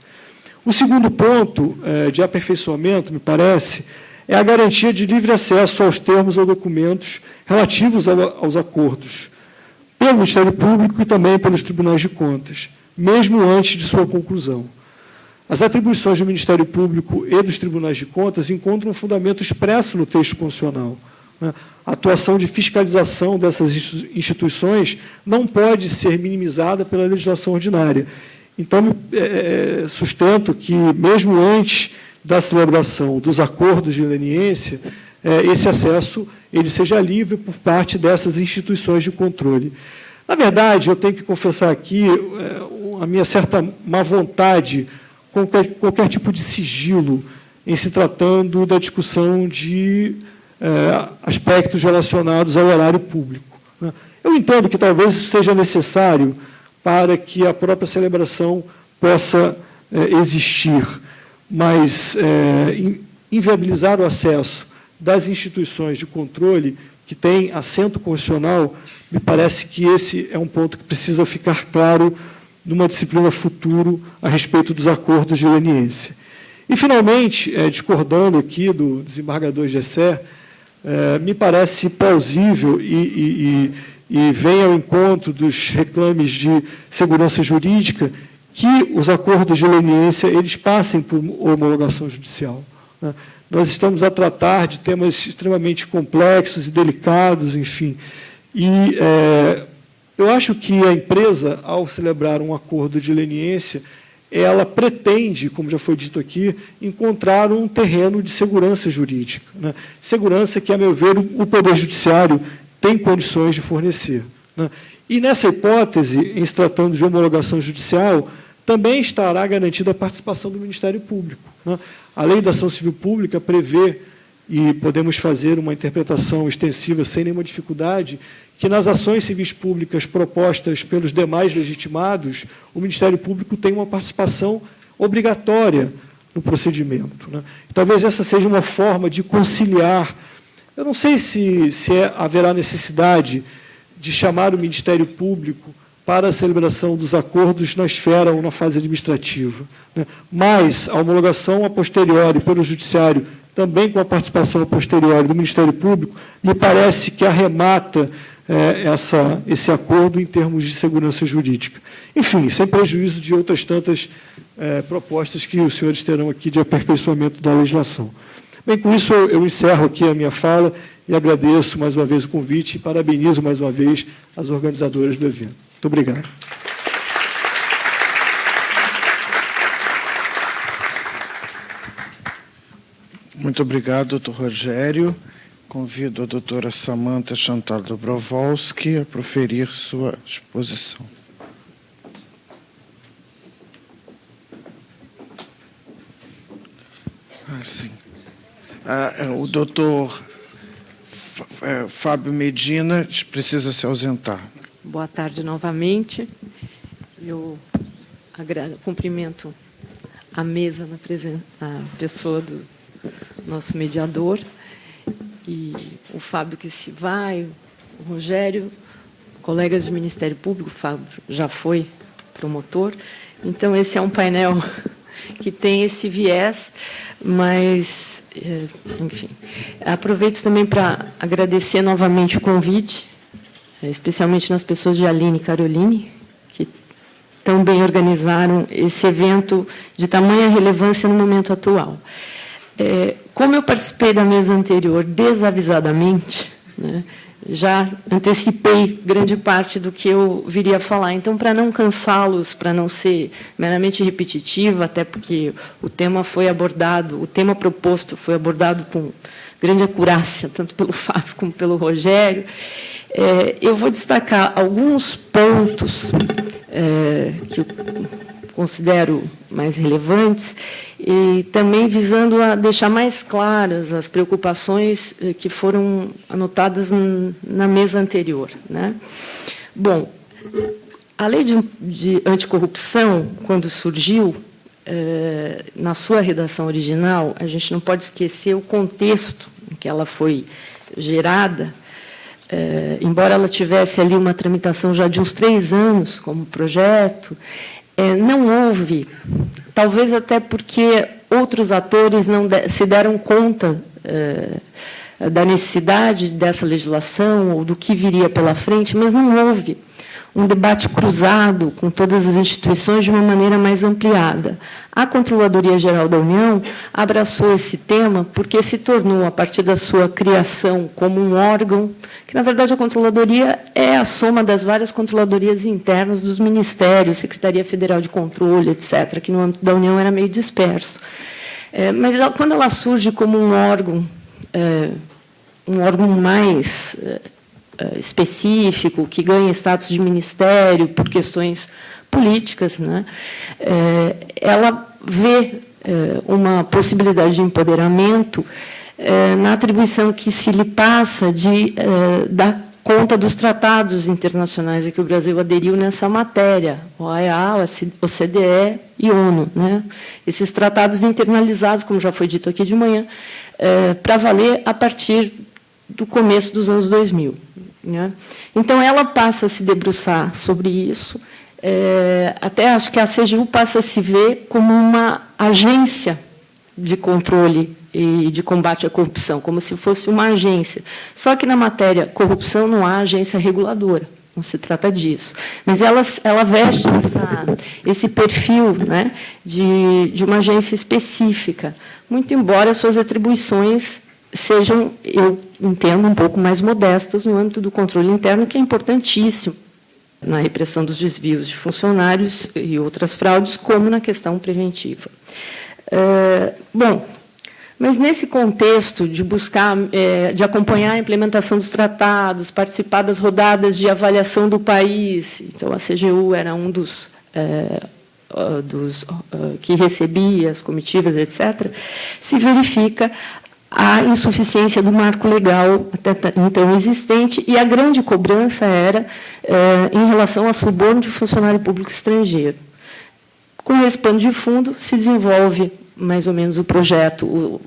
O segundo ponto de aperfeiçoamento, me parece, é a garantia de livre acesso aos termos ou documentos relativos aos acordos, pelo Ministério Público e também pelos tribunais de contas, mesmo antes de sua conclusão. As atribuições do Ministério Público e dos tribunais de contas encontram um fundamento expresso no texto constitucional. A atuação de fiscalização dessas instituições não pode ser minimizada pela legislação ordinária. Então, sustento que, mesmo antes da celebração dos acordos de leniência, esse acesso ele seja livre por parte dessas instituições de controle. Na verdade, eu tenho que confessar aqui a minha certa má vontade com qualquer tipo de sigilo em se tratando da discussão de aspectos relacionados ao erário público. Eu entendo que talvez isso seja necessário para que a própria celebração possa existir, mas inviabilizar o acesso das instituições de controle que têm assento constitucional, me parece que esse é um ponto que precisa ficar claro numa disciplina futuro a respeito dos acordos de leniência. E, finalmente, discordando aqui do desembargador Gessé, me parece plausível e vem ao encontro dos reclames de segurança jurídica que os acordos de leniência eles passem por homologação judicial, né? Nós estamos a tratar de temas extremamente complexos e delicados, enfim. E eu acho que a empresa, ao celebrar um acordo de leniência, ela pretende, como já foi dito aqui, encontrar um terreno de segurança jurídica, né? Segurança que, a meu ver, o Poder Judiciário tem condições de fornecer, né? E, nessa hipótese, em se tratando de homologação judicial, também estará garantida a participação do Ministério Público, né? A Lei da Ação Civil Pública prevê, e podemos fazer uma interpretação extensiva sem nenhuma dificuldade, que nas ações civis públicas propostas pelos demais legitimados, o Ministério Público tem uma participação obrigatória no procedimento, né? Talvez essa seja uma forma de conciliar. Eu não sei se haverá necessidade de chamar o Ministério Público para a celebração dos acordos na esfera ou na fase administrativa, né? Mas a homologação a posteriori pelo Judiciário, também com a participação a posteriori do Ministério Público, me parece que arremata esse acordo em termos de segurança jurídica. Enfim, sem prejuízo de outras tantas propostas que os senhores terão aqui de aperfeiçoamento da legislação. Bem, com isso eu encerro aqui a minha fala e agradeço mais uma vez o convite e parabenizo mais uma vez as organizadoras do evento. Muito obrigado. Muito obrigado, doutor Rogério. Convido a doutora Samantha Chantal Dobrovolsky a proferir sua exposição. Sim. O doutor Fábio Medina precisa se ausentar. Boa tarde novamente. Eu cumprimento a mesa na pessoa do nosso mediador, e o Fábio que se vai, o Rogério, colegas do Ministério Público, o Fábio já foi promotor. Então, esse é um painel que tem esse viés, mas, enfim. Aproveito também para agradecer novamente o convite, especialmente nas pessoas de Aline e Caroline, que tão bem organizaram esse evento de tamanha relevância no momento atual. Como eu participei da mesa anterior desavisadamente, né, já antecipei grande parte do que eu viria a falar. Então, para não cansá-los, para não ser meramente repetitiva, até porque o tema proposto foi abordado com grande acurácia, tanto pelo Fábio como pelo Rogério, eu vou destacar alguns pontos que eu considero mais relevantes e também visando a deixar mais claras as preocupações que foram anotadas na mesa anterior, né? Bom, a lei de anticorrupção, quando surgiu, na sua redação original, a gente não pode esquecer o contexto em que ela foi gerada, embora ela tivesse ali uma tramitação já de uns 3 anos como projeto, não houve, talvez até porque outros atores não se deram conta da necessidade dessa legislação ou do que viria pela frente, mas não houve um debate cruzado com todas as instituições de uma maneira mais ampliada. A Controladoria Geral da União abraçou esse tema porque se tornou, a partir da sua criação, como um órgão, que, na verdade, a Controladoria é a soma das várias controladorias internas dos ministérios, Secretaria Federal de Controle, etc., que, no âmbito da União, era meio disperso. Mas, quando ela surge como um órgão mais específico, que ganha status de ministério por questões políticas, né, ela vê uma possibilidade de empoderamento na atribuição que se lhe passa de dar conta dos tratados internacionais a que o Brasil aderiu nessa matéria, OEA, OCDE e ONU, né? Esses tratados internalizados, como já foi dito aqui de manhã, para valer a partir do começo dos anos 2000. Né? Então, ela passa a se debruçar sobre isso. Até acho que a CGU passa a se ver como uma agência de controle e de combate à corrupção, como se fosse uma agência. Só que, na matéria corrupção, não há agência reguladora, não se trata disso. Mas ela veste esse perfil, né, de uma agência específica, muito embora suas atribuições sejam, eu entendo, um pouco mais modestas no âmbito do controle interno, que é importantíssimo na repressão dos desvios de funcionários e outras fraudes, como na questão preventiva. Bom, mas nesse contexto de buscar, de acompanhar a implementação dos tratados, participar das rodadas de avaliação do país, então a CGU era um dos que recebia as comitivas, etc., se verifica a insuficiência do marco legal até então existente, e a grande cobrança era em relação ao suborno de funcionário público estrangeiro. Com esse pano de fundo, se desenvolve mais ou menos o projeto,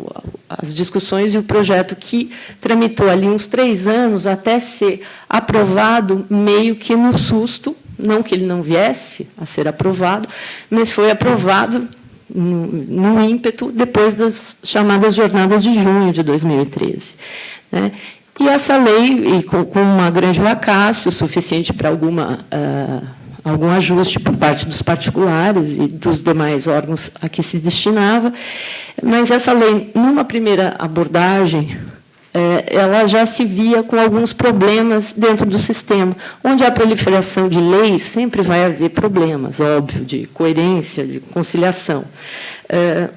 as discussões e o projeto que tramitou ali uns 3 anos até ser aprovado meio que no susto, não que ele não viesse a ser aprovado, mas foi aprovado no ímpeto depois das chamadas jornadas de junho de 2013. Né? E essa lei, com uma grande vacácio, suficiente para algum ajuste por parte dos particulares e dos demais órgãos a que se destinava, mas essa lei, numa primeira abordagem, ela já se via com alguns problemas dentro do sistema. Onde há proliferação de leis, sempre vai haver problemas, óbvio, de coerência, de conciliação.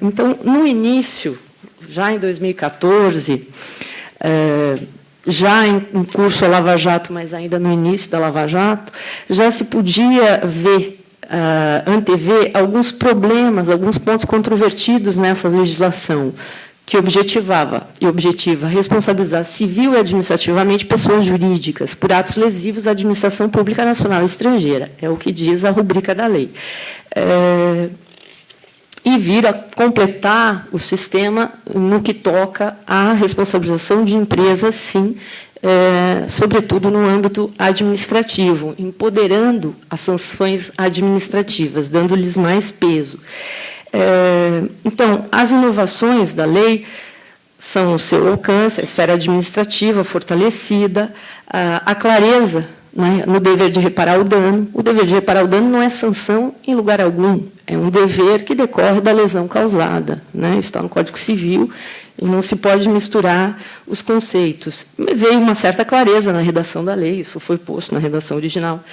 Então, no início, já em 2014, já em curso a Lava Jato, mas ainda no início da Lava Jato, já se podia antever alguns problemas, alguns pontos controvertidos nessa legislação, que objetiva responsabilizar civil e administrativamente pessoas jurídicas por atos lesivos à administração pública nacional e estrangeira. É o que diz a rubrica da lei. E vir a completar o sistema no que toca à responsabilização de empresas, sim, sobretudo no âmbito administrativo, empoderando as sanções administrativas, dando-lhes mais peso. Então, as inovações da lei são o seu alcance, a esfera administrativa fortalecida, a clareza no dever de reparar o dano. O dever de reparar o dano não é sanção em lugar algum, é um dever que decorre da lesão causada, né? Isso está no Código Civil e não se pode misturar os conceitos. Veio uma certa clareza na redação da lei, isso foi posto na redação original.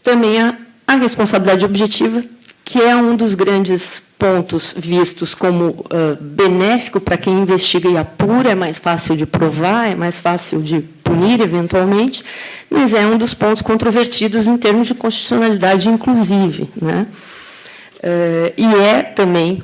Também a responsabilidade objetiva, que é um dos grandes pontos vistos como benéfico para quem investiga e apura, é mais fácil de provar, é mais fácil de punir, eventualmente, mas é um dos pontos controvertidos em termos de constitucionalidade, inclusive, né? E é também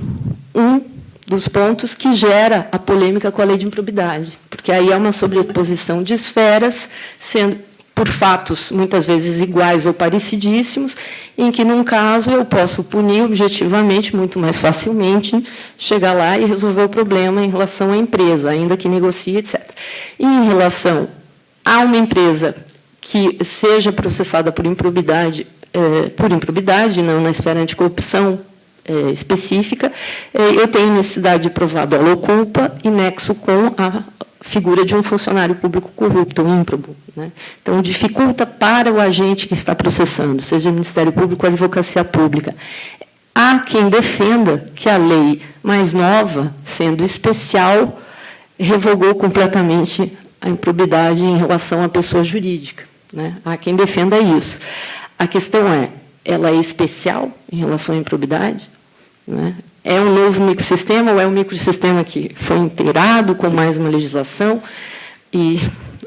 um dos pontos que gera a polêmica com a lei de improbidade, porque aí é uma sobreposição de esferas, sendo por fatos, muitas vezes, iguais ou parecidíssimos, em que, num caso, eu posso punir objetivamente, muito mais facilmente, chegar lá e resolver o problema em relação à empresa, ainda que negocie, etc. E, em relação a uma empresa que seja processada por improbidade, não na esfera anticorrupção específica, eu tenho necessidade de provar dolo ou culpa e nexo com a figura de um funcionário público corrupto ou ímprobo, né? Então, dificulta para o agente que está processando, seja Ministério Público ou Advocacia Pública. Há quem defenda que a lei mais nova, sendo especial, revogou completamente a improbidade em relação à pessoa jurídica, né? Há quem defenda isso. A questão é, ela é especial em relação à improbidade, né? É um novo microsistema ou é um microsistema que foi inteirado com mais uma legislação? E,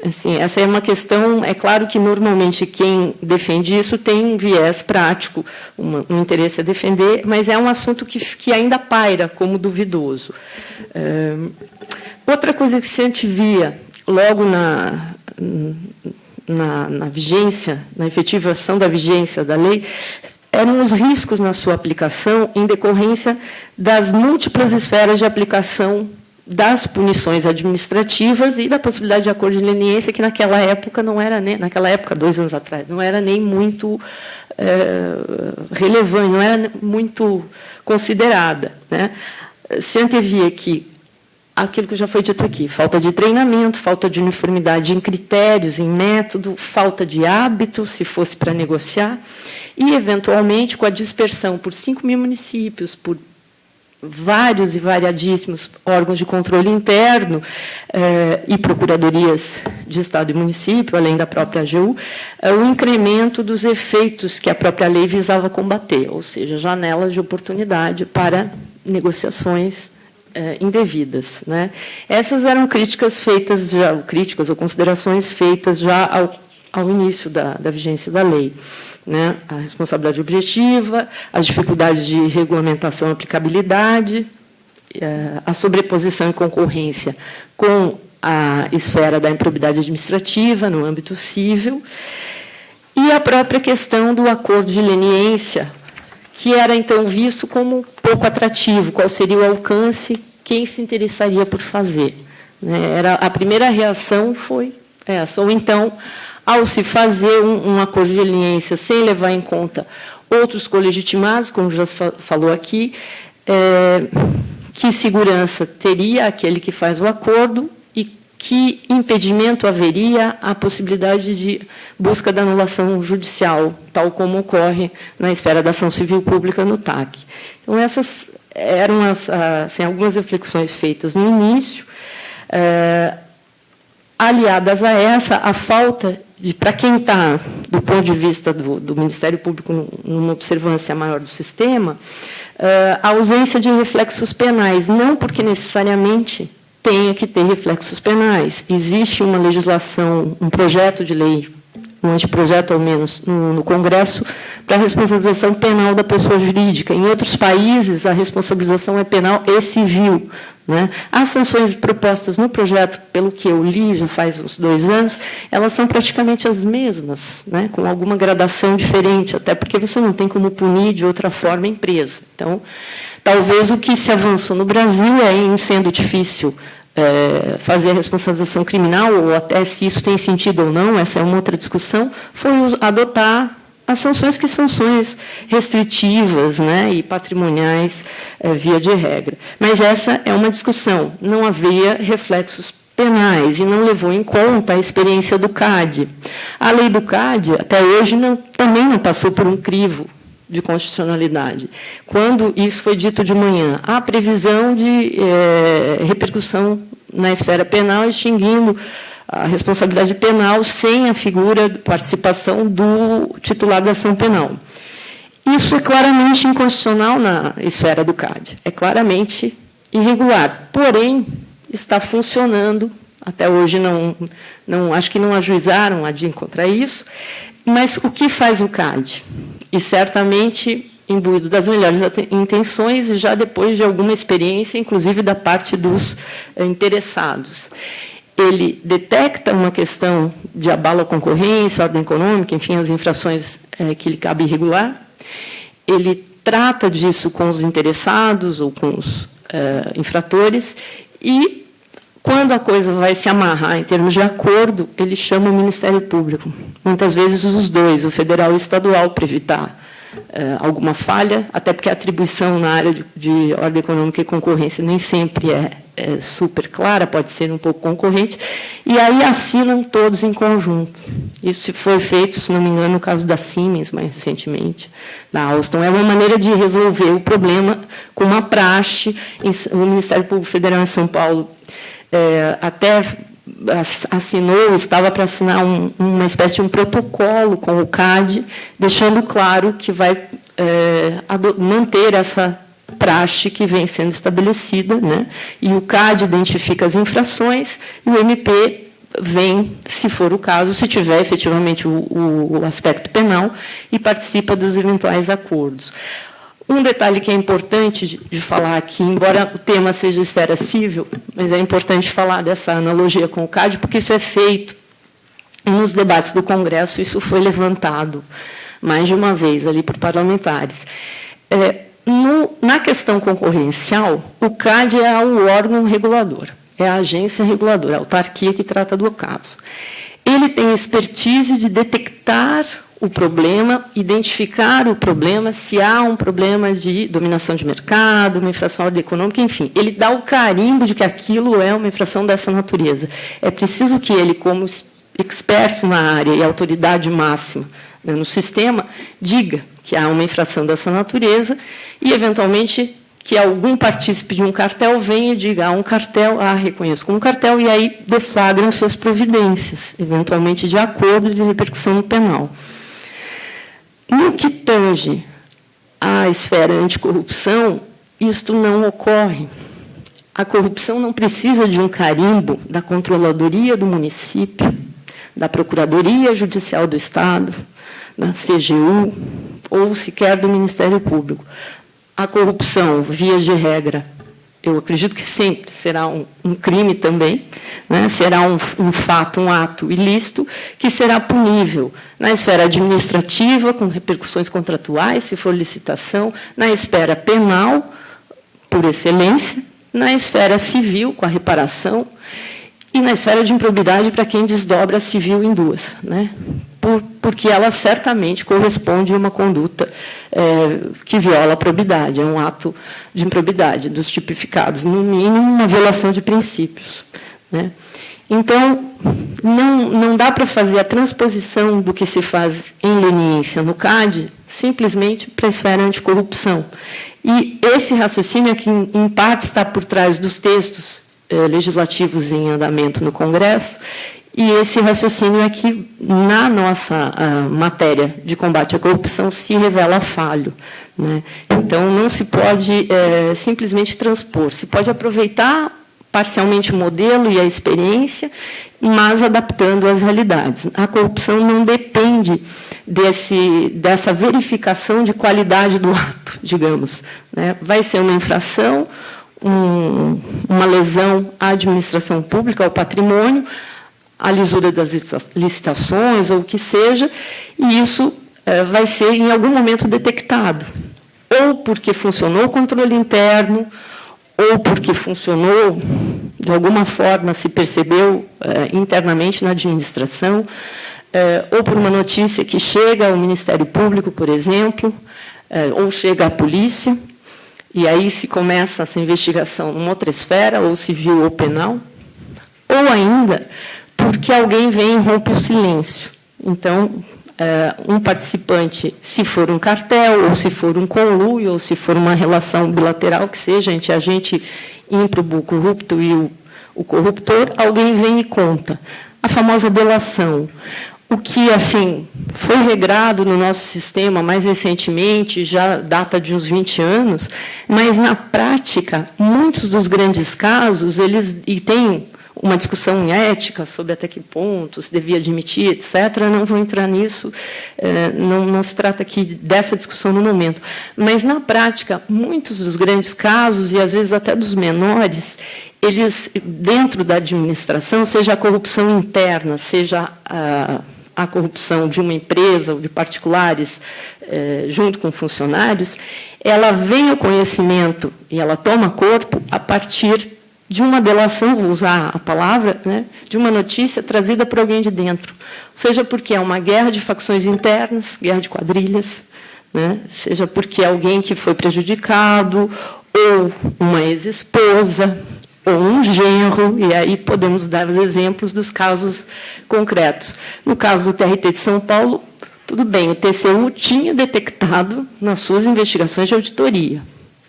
assim, essa é uma questão, é claro que, normalmente, quem defende isso tem um viés prático, um interesse a defender, mas é um assunto que ainda paira como duvidoso. Outra coisa que se antevia, logo na vigência, na efetivação da vigência da lei, eram os riscos na sua aplicação em decorrência das múltiplas esferas de aplicação das punições administrativas e da possibilidade de acordo de leniência, que naquela época não era nem, naquela época, 2 anos atrás, não era nem muito relevante, não era muito considerada, né? Se antevia que aquilo que já foi dito aqui, falta de treinamento, falta de uniformidade em critérios, em método, falta de hábito, se fosse para negociar, e, eventualmente, com a dispersão por 5.000 municípios, por vários e variadíssimos órgãos de controle interno e procuradorias de Estado e município, além da própria AGU, o incremento dos efeitos que a própria lei visava combater, ou seja, janelas de oportunidade para negociações indevidas, né? Essas eram críticas feitas já, críticas ou considerações feitas já ao início da vigência da lei, né? A responsabilidade objetiva, as dificuldades de regulamentação e aplicabilidade, a sobreposição e concorrência com a esfera da improbidade administrativa no âmbito civil e a própria questão do acordo de leniência, que era, então, visto como pouco atrativo, qual seria o alcance, quem se interessaria por fazer, né? A primeira reação foi essa, ou então, ao se fazer um acordo de leniência sem levar em conta outros colegitimados, como já se falou aqui, que segurança teria aquele que faz o acordo e que impedimento haveria à possibilidade de busca da anulação judicial, tal como ocorre na esfera da ação civil pública no TAC. Então, essas eram assim, algumas reflexões feitas no início, aliadas a essa, a falta de, para quem está, do ponto de vista do Ministério Público, numa observância maior do sistema, a ausência de reflexos penais, não porque necessariamente tenha que ter reflexos penais. Existe uma legislação, um projeto de lei, um anteprojeto, ao menos, no Congresso, para a responsabilização penal da pessoa jurídica. Em outros países, a responsabilização é penal e civil, né? As sanções propostas no projeto, pelo que eu li, já faz uns 2 anos, elas são praticamente as mesmas, né? Com alguma gradação diferente, até porque você não tem como punir de outra forma a empresa. Então, talvez o que se avançou no Brasil é, em sendo difícil fazer a responsabilização criminal, ou até se isso tem sentido ou não, essa é uma outra discussão, foi adotar as sanções que são sanções restritivas, né, e patrimoniais, via de regra. Mas essa é uma discussão. Não havia reflexos penais e não levou em conta a experiência do CAD. A lei do CAD, até hoje, também não passou por um crivo de constitucionalidade. Quando isso foi dito de manhã, há previsão de repercussão na esfera penal, extinguindo a responsabilidade penal sem a figura de participação do titular da ação penal. Isso é claramente inconstitucional na esfera do CAD, é claramente irregular, porém, está funcionando, até hoje acho que não ajuizaram a DIN contra isso, mas o que faz o CAD? E certamente imbuído das melhores intenções e já depois de alguma experiência, inclusive da parte dos interessados. Ele detecta uma questão de abalo à concorrência, ordem econômica, enfim, as infrações que lhe cabe regular. Ele trata disso com os interessados ou com os infratores e, quando a coisa vai se amarrar em termos de acordo, ele chama o Ministério Público. Muitas vezes os dois, o federal e o estadual, para evitar alguma falha, até porque a atribuição na área de ordem econômica e concorrência nem sempre é super clara, pode ser um pouco concorrente, e aí assinam todos em conjunto. Isso foi feito, se não me engano, no caso da Siemens, mais recentemente, da Alstom. É uma maneira de resolver o problema com uma praxe. O Ministério Público Federal em São Paulo até assinou, estava para assinar uma espécie de um protocolo com o CAD, deixando claro que vai manter essa praxe que vem sendo estabelecida, né? E o CAD identifica as infrações e o MP vem, se for o caso, se tiver efetivamente o aspecto penal, e participa dos eventuais acordos. Um detalhe que é importante de falar aqui, embora o tema seja esfera civil, mas é importante falar dessa analogia com o CAD, porque isso é feito nos debates do Congresso, isso foi levantado mais de uma vez ali por parlamentares. Na questão concorrencial, o CAD é o órgão regulador, é a agência reguladora, a autarquia que trata do caso. Ele tem expertise de detectar o problema, identificar o problema, se há um problema de dominação de mercado, uma infração à ordem econômica, enfim. Ele dá o carimbo de que aquilo é uma infração dessa natureza. É preciso que ele, como expert na área e autoridade máxima no sistema, diga que há uma infração dessa natureza e, eventualmente, que algum partícipe de um cartel venha e diga, há um cartel, reconheço como cartel, e aí deflagram suas providências, eventualmente de acordo de repercussão no penal. No que tange à esfera anticorrupção, isto não ocorre. A corrupção não precisa de um carimbo da Controladoria do município, da Procuradoria Judicial do Estado, da CGU, ou sequer do Ministério Público. A corrupção, via de regra, eu acredito que sempre será um crime também, né? Será um fato, um ato ilícito, que será punível na esfera administrativa, com repercussões contratuais, se for licitação, na esfera penal, por excelência, na esfera civil, com a reparação, e na esfera de improbidade para quem desdobra a civil em duas, né? Porque ela certamente corresponde a uma conduta que viola a probidade, é um ato de improbidade dos tipificados, no mínimo uma violação de princípios, né? Então, não dá para fazer a transposição do que se faz em leniência no CAD simplesmente para a esfera anticorrupção. E esse raciocínio é que, em parte, está por trás dos textos legislativos em andamento no Congresso, e esse raciocínio é que, na nossa matéria de combate à corrupção, se revela falho, né? Então, não se pode simplesmente transpor, se pode aproveitar parcialmente o modelo e a experiência, mas adaptando às realidades. A corrupção não depende dessa verificação de qualidade do ato, digamos, né? Vai ser uma infração, uma lesão à administração pública, ao patrimônio, a lisura das licitações, ou o que seja, e isso vai ser, em algum momento, detectado. Ou porque funcionou o controle interno, ou porque funcionou, de alguma forma, se percebeu internamente na administração, ou por uma notícia que chega ao Ministério Público, por exemplo, ou chega à polícia, e aí se começa essa investigação numa outra esfera, ou civil ou penal, ou ainda porque alguém vem e rompe o silêncio. Então, um participante, se for um cartel, ou se for um conluio, ou se for uma relação bilateral, que seja entre agente ímprobo, corrupto e o corruptor, alguém vem e conta. A famosa delação. O que, assim, foi regrado no nosso sistema mais recentemente, já data de uns 20 anos, mas, na prática, muitos dos grandes casos, e tem uma discussão em ética sobre até que ponto se devia admitir, etc., não vou entrar nisso, não se trata aqui dessa discussão no momento. Mas, na prática, muitos dos grandes casos, e às vezes até dos menores, eles, dentro da administração, seja a corrupção interna, seja a corrupção de uma empresa ou de particulares junto com funcionários, ela vem ao conhecimento e ela toma corpo a partir de uma delação, vou usar a palavra, né, de uma notícia trazida por alguém de dentro. Seja porque é uma guerra de facções internas, guerra de quadrilhas, né, seja porque é alguém que foi prejudicado, ou uma ex-esposa, ou um genro, e aí podemos dar os exemplos dos casos concretos. No caso do TRT de São Paulo, tudo bem, o TCU tinha detectado nas suas investigações de auditoria,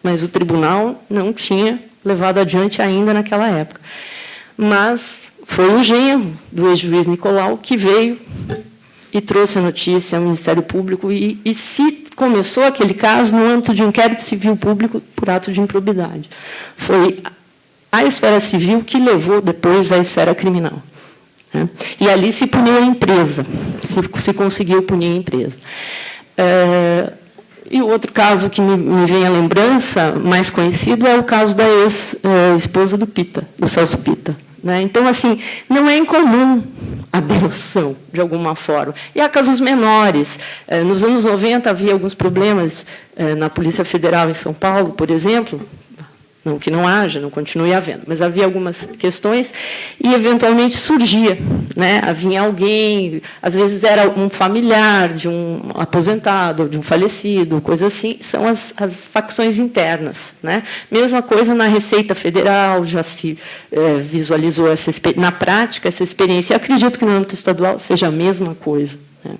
mas o tribunal não tinha levado adiante ainda naquela época. Mas foi o genro do ex-juiz Nicolau que veio e trouxe a notícia ao Ministério Público e se começou aquele caso no âmbito de um inquérito civil público por ato de improbidade. Foi a esfera civil que levou depois à esfera criminal. Né? E ali se puniu a empresa, se conseguiu punir a empresa. E o outro caso que me vem à lembrança, mais conhecido, é o caso da ex-esposa do Pita, do Celso Pita. Né? Então, assim, não é incomum a delação, de alguma forma. E há casos menores. Nos anos 90, havia alguns problemas na Polícia Federal em São Paulo, por exemplo. Não que não haja, não continue havendo, mas havia algumas questões e, eventualmente, surgia. Né? Havia alguém, às vezes era um familiar de um aposentado, de um falecido, coisa assim, são as facções internas. Né? Mesma coisa na Receita Federal, já se visualizou, na prática, essa experiência. Eu acredito que no âmbito estadual seja a mesma coisa. Né?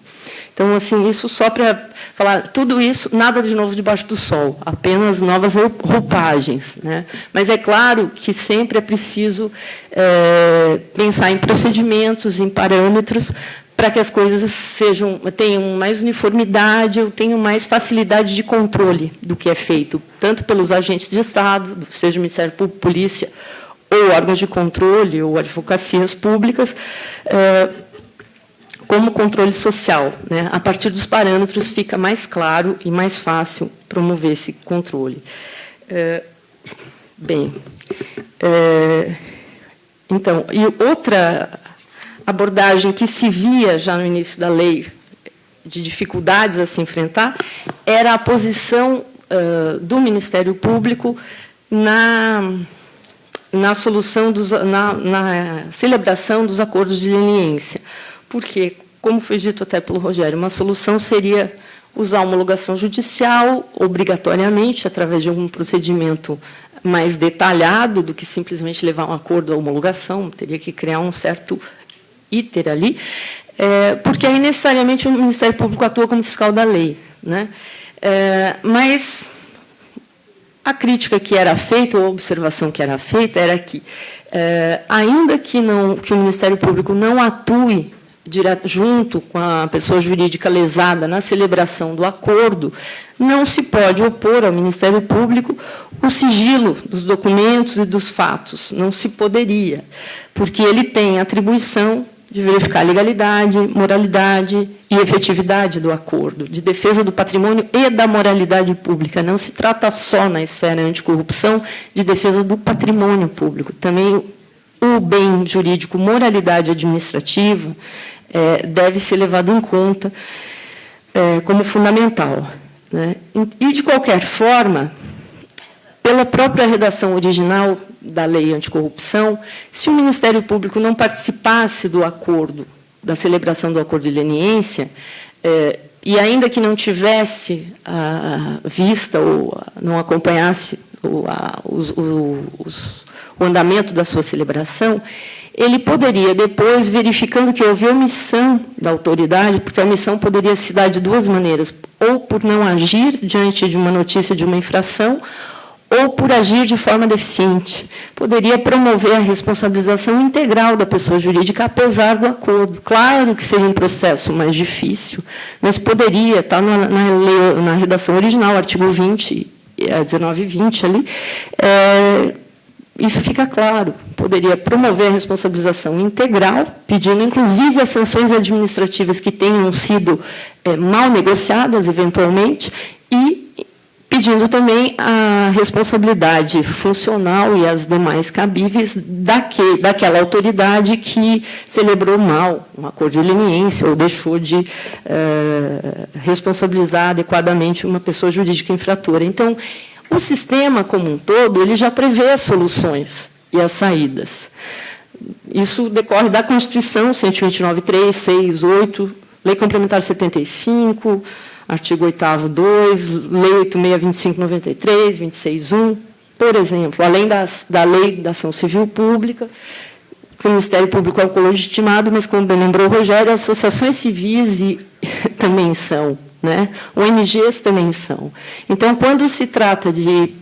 Então, assim, isso só para falar, tudo isso, nada de novo debaixo do sol, apenas novas roupagens. Né? Mas é claro que sempre é preciso pensar em procedimentos, em parâmetros, para que as coisas tenham mais uniformidade ou tenham mais facilidade de controle do que é feito, tanto pelos agentes de Estado, seja o Ministério Público, Polícia, ou órgãos de controle, ou advocacias públicas, como controle social. Né? A partir dos parâmetros fica mais claro e mais fácil promover esse controle. Então, e outra abordagem que se via já no início da lei de dificuldades a se enfrentar era a posição do Ministério Público na solução na celebração dos acordos de leniência. Porque, como foi dito até pelo Rogério, uma solução seria usar a homologação judicial, obrigatoriamente, através de algum procedimento mais detalhado do que simplesmente levar um acordo à homologação, teria que criar um certo íter ali, porque aí, necessariamente, o Ministério Público atua como fiscal da lei. Né? Mas a crítica que era feita, ou a observação que era feita, era que, ainda que o Ministério Público não atue junto com a pessoa jurídica lesada na celebração do acordo, não se pode opor ao Ministério Público o sigilo dos documentos e dos fatos. Não se poderia, porque ele tem a atribuição de verificar a legalidade, moralidade e efetividade do acordo, de defesa do patrimônio e da moralidade pública. Não se trata só, na esfera anticorrupção, de defesa do patrimônio público. Também o bem jurídico, moralidade administrativa, deve ser levado em conta como fundamental. Né? E, de qualquer forma, pela própria redação original da lei anticorrupção, se o Ministério Público não participasse do acordo, da celebração do acordo de leniência, e ainda que não tivesse vista ou não acompanhasse o andamento da sua celebração, ele poderia, depois, verificando que houve omissão da autoridade, porque a omissão poderia se dar de duas maneiras, ou por não agir diante de uma notícia de uma infração, ou por agir de forma deficiente. Poderia promover a responsabilização integral da pessoa jurídica, apesar do acordo. Claro que seria um processo mais difícil, mas poderia, está na redação original, artigo 20, 19 e 20 ali, isso fica claro. Poderia promover a responsabilização integral, pedindo, inclusive, as sanções administrativas que tenham sido mal negociadas, eventualmente, e pedindo também a responsabilidade funcional e as demais cabíveis daquela autoridade que celebrou mal um acordo de leniência ou deixou de responsabilizar adequadamente uma pessoa jurídica infratora. Então, o sistema como um todo, ele já prevê as soluções e as saídas. Isso decorre da Constituição, 129.3, 6, 8, Lei Complementar 75, artigo 8º, 2, Lei 8625/93, 26.1, por exemplo, além da Lei da Ação Civil Pública, que o Ministério Público é o colegitimado, mas, como bem lembrou o Rogério, as associações civis também são, né? ONGs também são. Então, quando se trata de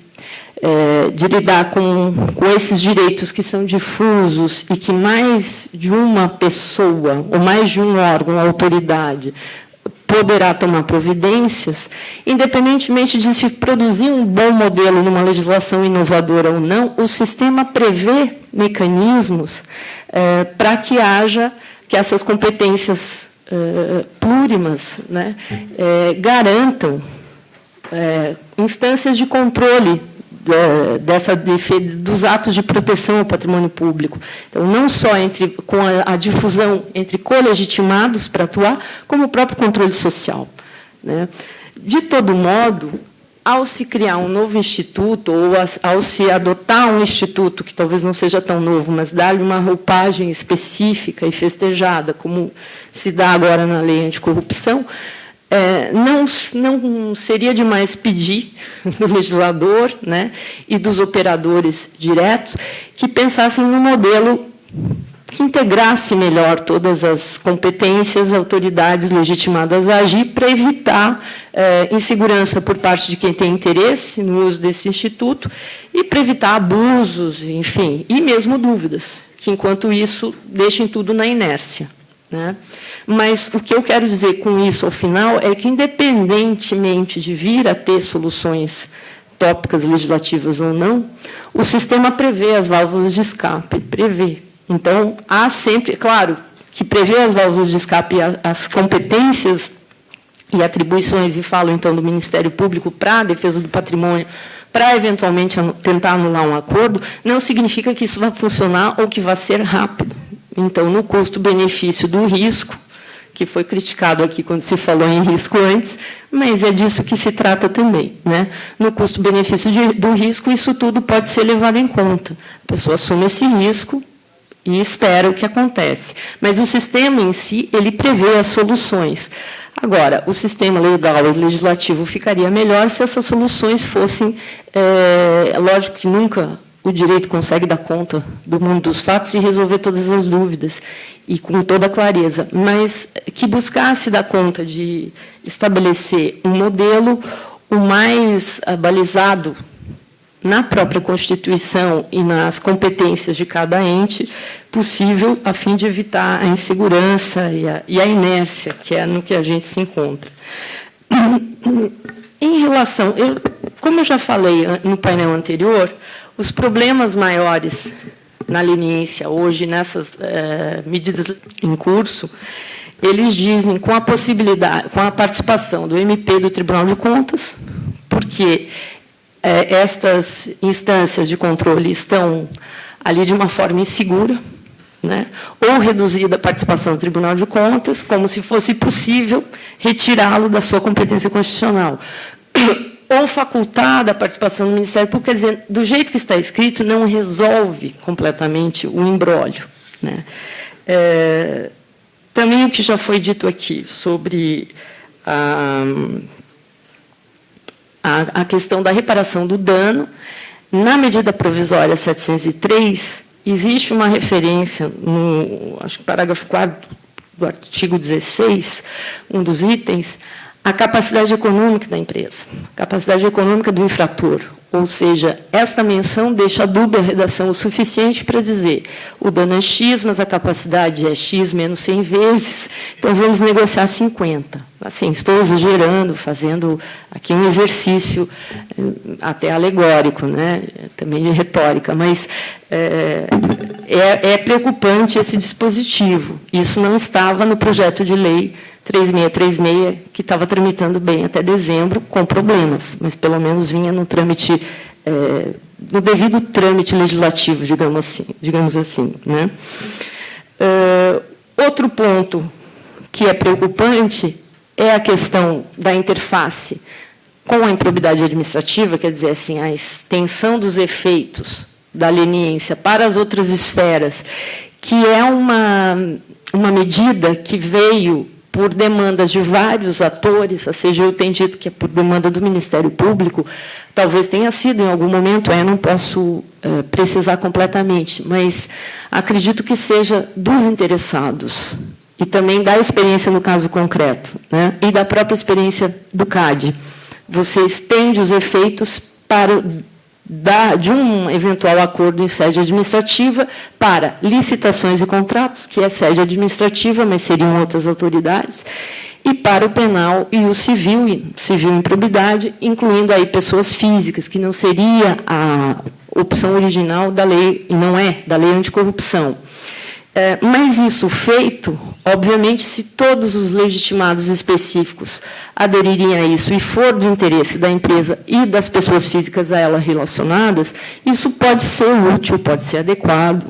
lidar com esses direitos que são difusos e que mais de uma pessoa, ou mais de um órgão, autoridade, poderá tomar providências, independentemente de se produzir um bom modelo numa legislação inovadora ou não, o sistema prevê mecanismos para que haja, que essas competências plurimas, né, garantam instâncias de controle dos atos de proteção ao patrimônio público. Então, não só com a difusão entre colegitimados para atuar, como o próprio controle social, né? De todo modo, ao se criar um novo instituto, ou ao se adotar um instituto, que talvez não seja tão novo, mas dar-lhe uma roupagem específica e festejada, como se dá agora na lei anticorrupção, não seria demais pedir do legislador, né, e dos operadores diretos que pensassem num modelo que integrasse melhor todas as competências, autoridades legitimadas a agir, para evitar insegurança por parte de quem tem interesse no uso desse instituto e para evitar abusos, enfim, e mesmo dúvidas, que, enquanto isso, deixem tudo na inércia, né? Mas o que eu quero dizer com isso, ao final, é que, independentemente de vir a ter soluções tópicas legislativas ou não, o sistema prevê as válvulas de escape, prevê. Então, há sempre, claro, que prevê as válvulas de escape, as competências e atribuições, e falo, então, do Ministério Público para a defesa do patrimônio, para, eventualmente, tentar anular um acordo, não significa que isso vai funcionar ou que vai ser rápido. Então, no custo-benefício do risco, que foi criticado aqui quando se falou em risco antes, mas é disso que se trata também, né? No custo-benefício do risco, isso tudo pode ser levado em conta. A pessoa assume esse risco e espera o que acontece. Mas o sistema em si, ele prevê as soluções. Agora, o sistema legal e legislativo ficaria melhor se essas soluções fossem... lógico que nunca o direito consegue dar conta do mundo dos fatos e resolver todas as dúvidas, e com toda clareza, mas que buscasse dar conta de estabelecer um modelo o mais balizado na própria Constituição e nas competências de cada ente possível, a fim de evitar a insegurança e a inércia, que é no que a gente se encontra. Em relação... como eu já falei no painel anterior, os problemas maiores na leniência hoje, nessas medidas em curso, eles dizem com a possibilidade, com a participação do MP do Tribunal de Contas, porque estas instâncias de controle estão ali de uma forma insegura, né? Ou reduzida a participação do Tribunal de Contas, como se fosse possível retirá-lo da sua competência constitucional, ou facultada a participação do Ministério Público. Quer dizer, do jeito que está escrito, não resolve completamente o imbróglio, né? Também o que já foi dito aqui sobre a questão da reparação do dano, Na medida provisória 703, existe uma referência, no, acho que parágrafo 4º do artigo 16, um dos itens, à capacidade econômica da empresa, capacidade econômica do infrator. Ou seja, esta menção deixa dúbia a redação o suficiente para dizer o dano é X, mas a capacidade é X menos 100 vezes, então vamos negociar 50. Assim, estou exagerando, fazendo aqui um exercício até alegórico, né? Também de retórica, mas é preocupante esse dispositivo. Isso não estava no projeto de lei 3636, que estava tramitando bem até dezembro, com problemas, mas pelo menos vinha no trâmite, no devido trâmite legislativo, digamos assim. Né? Outro ponto que é preocupante é a questão da interface com a improbidade administrativa, quer dizer, assim, a extensão dos efeitos da leniência para as outras esferas, que é uma medida que veio por demandas de vários atores, a CGU tem dito que é por demanda do Ministério Público, talvez tenha sido em algum momento, eu não posso precisar completamente, mas acredito que seja dos interessados, e também da experiência no caso concreto, né, e da própria experiência do CAD. Você estende os efeitos de um eventual acordo em sede administrativa para licitações e contratos, que é sede administrativa, mas seriam outras autoridades, e para o penal e o civil improbidade, incluindo aí pessoas físicas, que não seria a opção original da lei, e não é, da lei anticorrupção. Mas isso feito, obviamente, se todos os legitimados específicos aderirem a isso e for do interesse da empresa e das pessoas físicas a ela relacionadas, isso pode ser útil, pode ser adequado,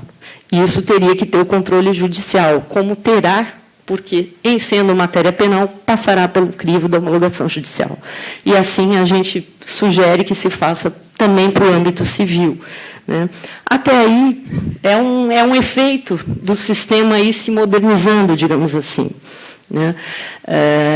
e isso teria que ter o controle judicial, como terá, porque, em sendo matéria penal, passará pelo crivo da homologação judicial. E, assim, a gente sugere que se faça também para o âmbito civil. Né? Até aí, é um efeito do sistema aí se modernizando, digamos assim. Né?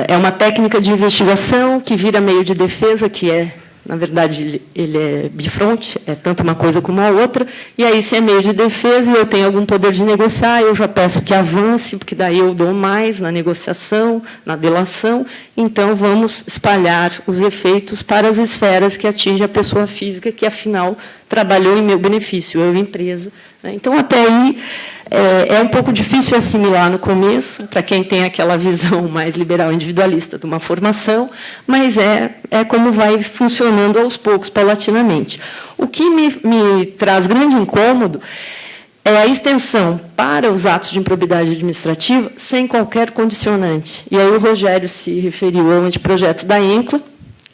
É uma técnica de investigação que vira meio de defesa, que na verdade, ele é bifronte, é tanto uma coisa como a outra, e aí, se é meio de defesa e eu tenho algum poder de negociar, eu já peço que avance, porque daí eu dou mais na negociação, na delação, então vamos espalhar os efeitos para as esferas que atingem a pessoa física, que, afinal, trabalhou em meu benefício, eu, empresa. Então, até aí, é um pouco difícil assimilar no começo, para quem tem aquela visão mais liberal individualista de uma formação, mas é como vai funcionando aos poucos, paulatinamente. O que me traz grande incômodo é a extensão para os atos de improbidade administrativa sem qualquer condicionante. E aí o Rogério se referiu ao anteprojeto da ENCLA,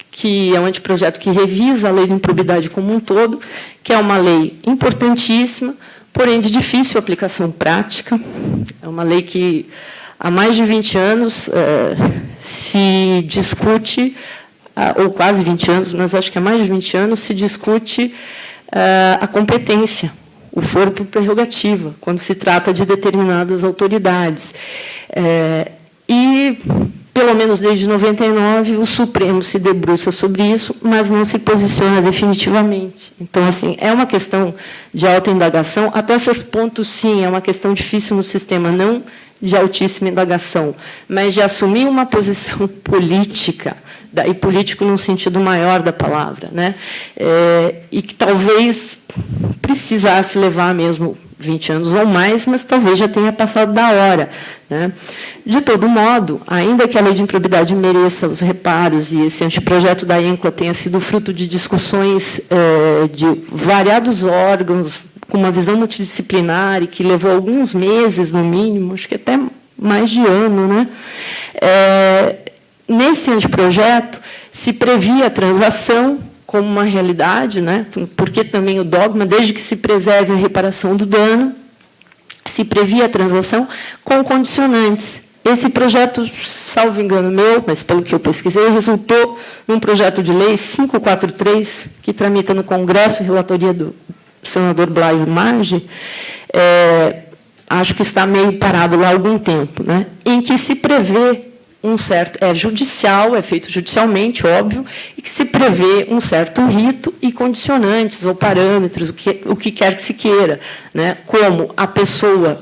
que é um anteprojeto que revisa a lei de improbidade como um todo, que é uma lei importantíssima, porém de difícil aplicação prática. É uma lei que, há mais de 20 anos, se discute, ou quase 20 anos, mas acho que há mais de 20 anos, se discute a competência, o foro por prerrogativa, quando se trata de determinadas autoridades. E, pelo menos desde 99, o Supremo se debruça sobre isso, mas não se posiciona definitivamente. Então, assim, é uma questão de alta indagação. Até certo ponto, sim, é uma questão difícil no sistema, não de altíssima indagação, mas de assumir uma posição política, e político num sentido maior da palavra, né? E que talvez precisasse levar mesmo 20 anos ou mais, mas talvez já tenha passado da hora. Né? De todo modo, ainda que a lei de improbidade mereça os reparos e esse anteprojeto da ENCLA tenha sido fruto de discussões de variados órgãos, com uma visão multidisciplinar e que levou alguns meses, no mínimo, acho que até mais de ano, né? Nesse anteprojeto, se previa a transação como uma realidade, né? Porque também o dogma, desde que se preserve a reparação do dano, se previa a transação com condicionantes. Esse projeto, salvo engano meu, mas pelo que eu pesquisei, resultou num projeto de lei 543, que tramita no Congresso, relatoria do senador Blaio Maggi, acho que está meio parado lá há algum tempo, né? Em que se prevê judicial, é feito judicialmente, óbvio, e que se prevê um certo rito e condicionantes ou parâmetros, o que quer que se queira, né? Como a pessoa,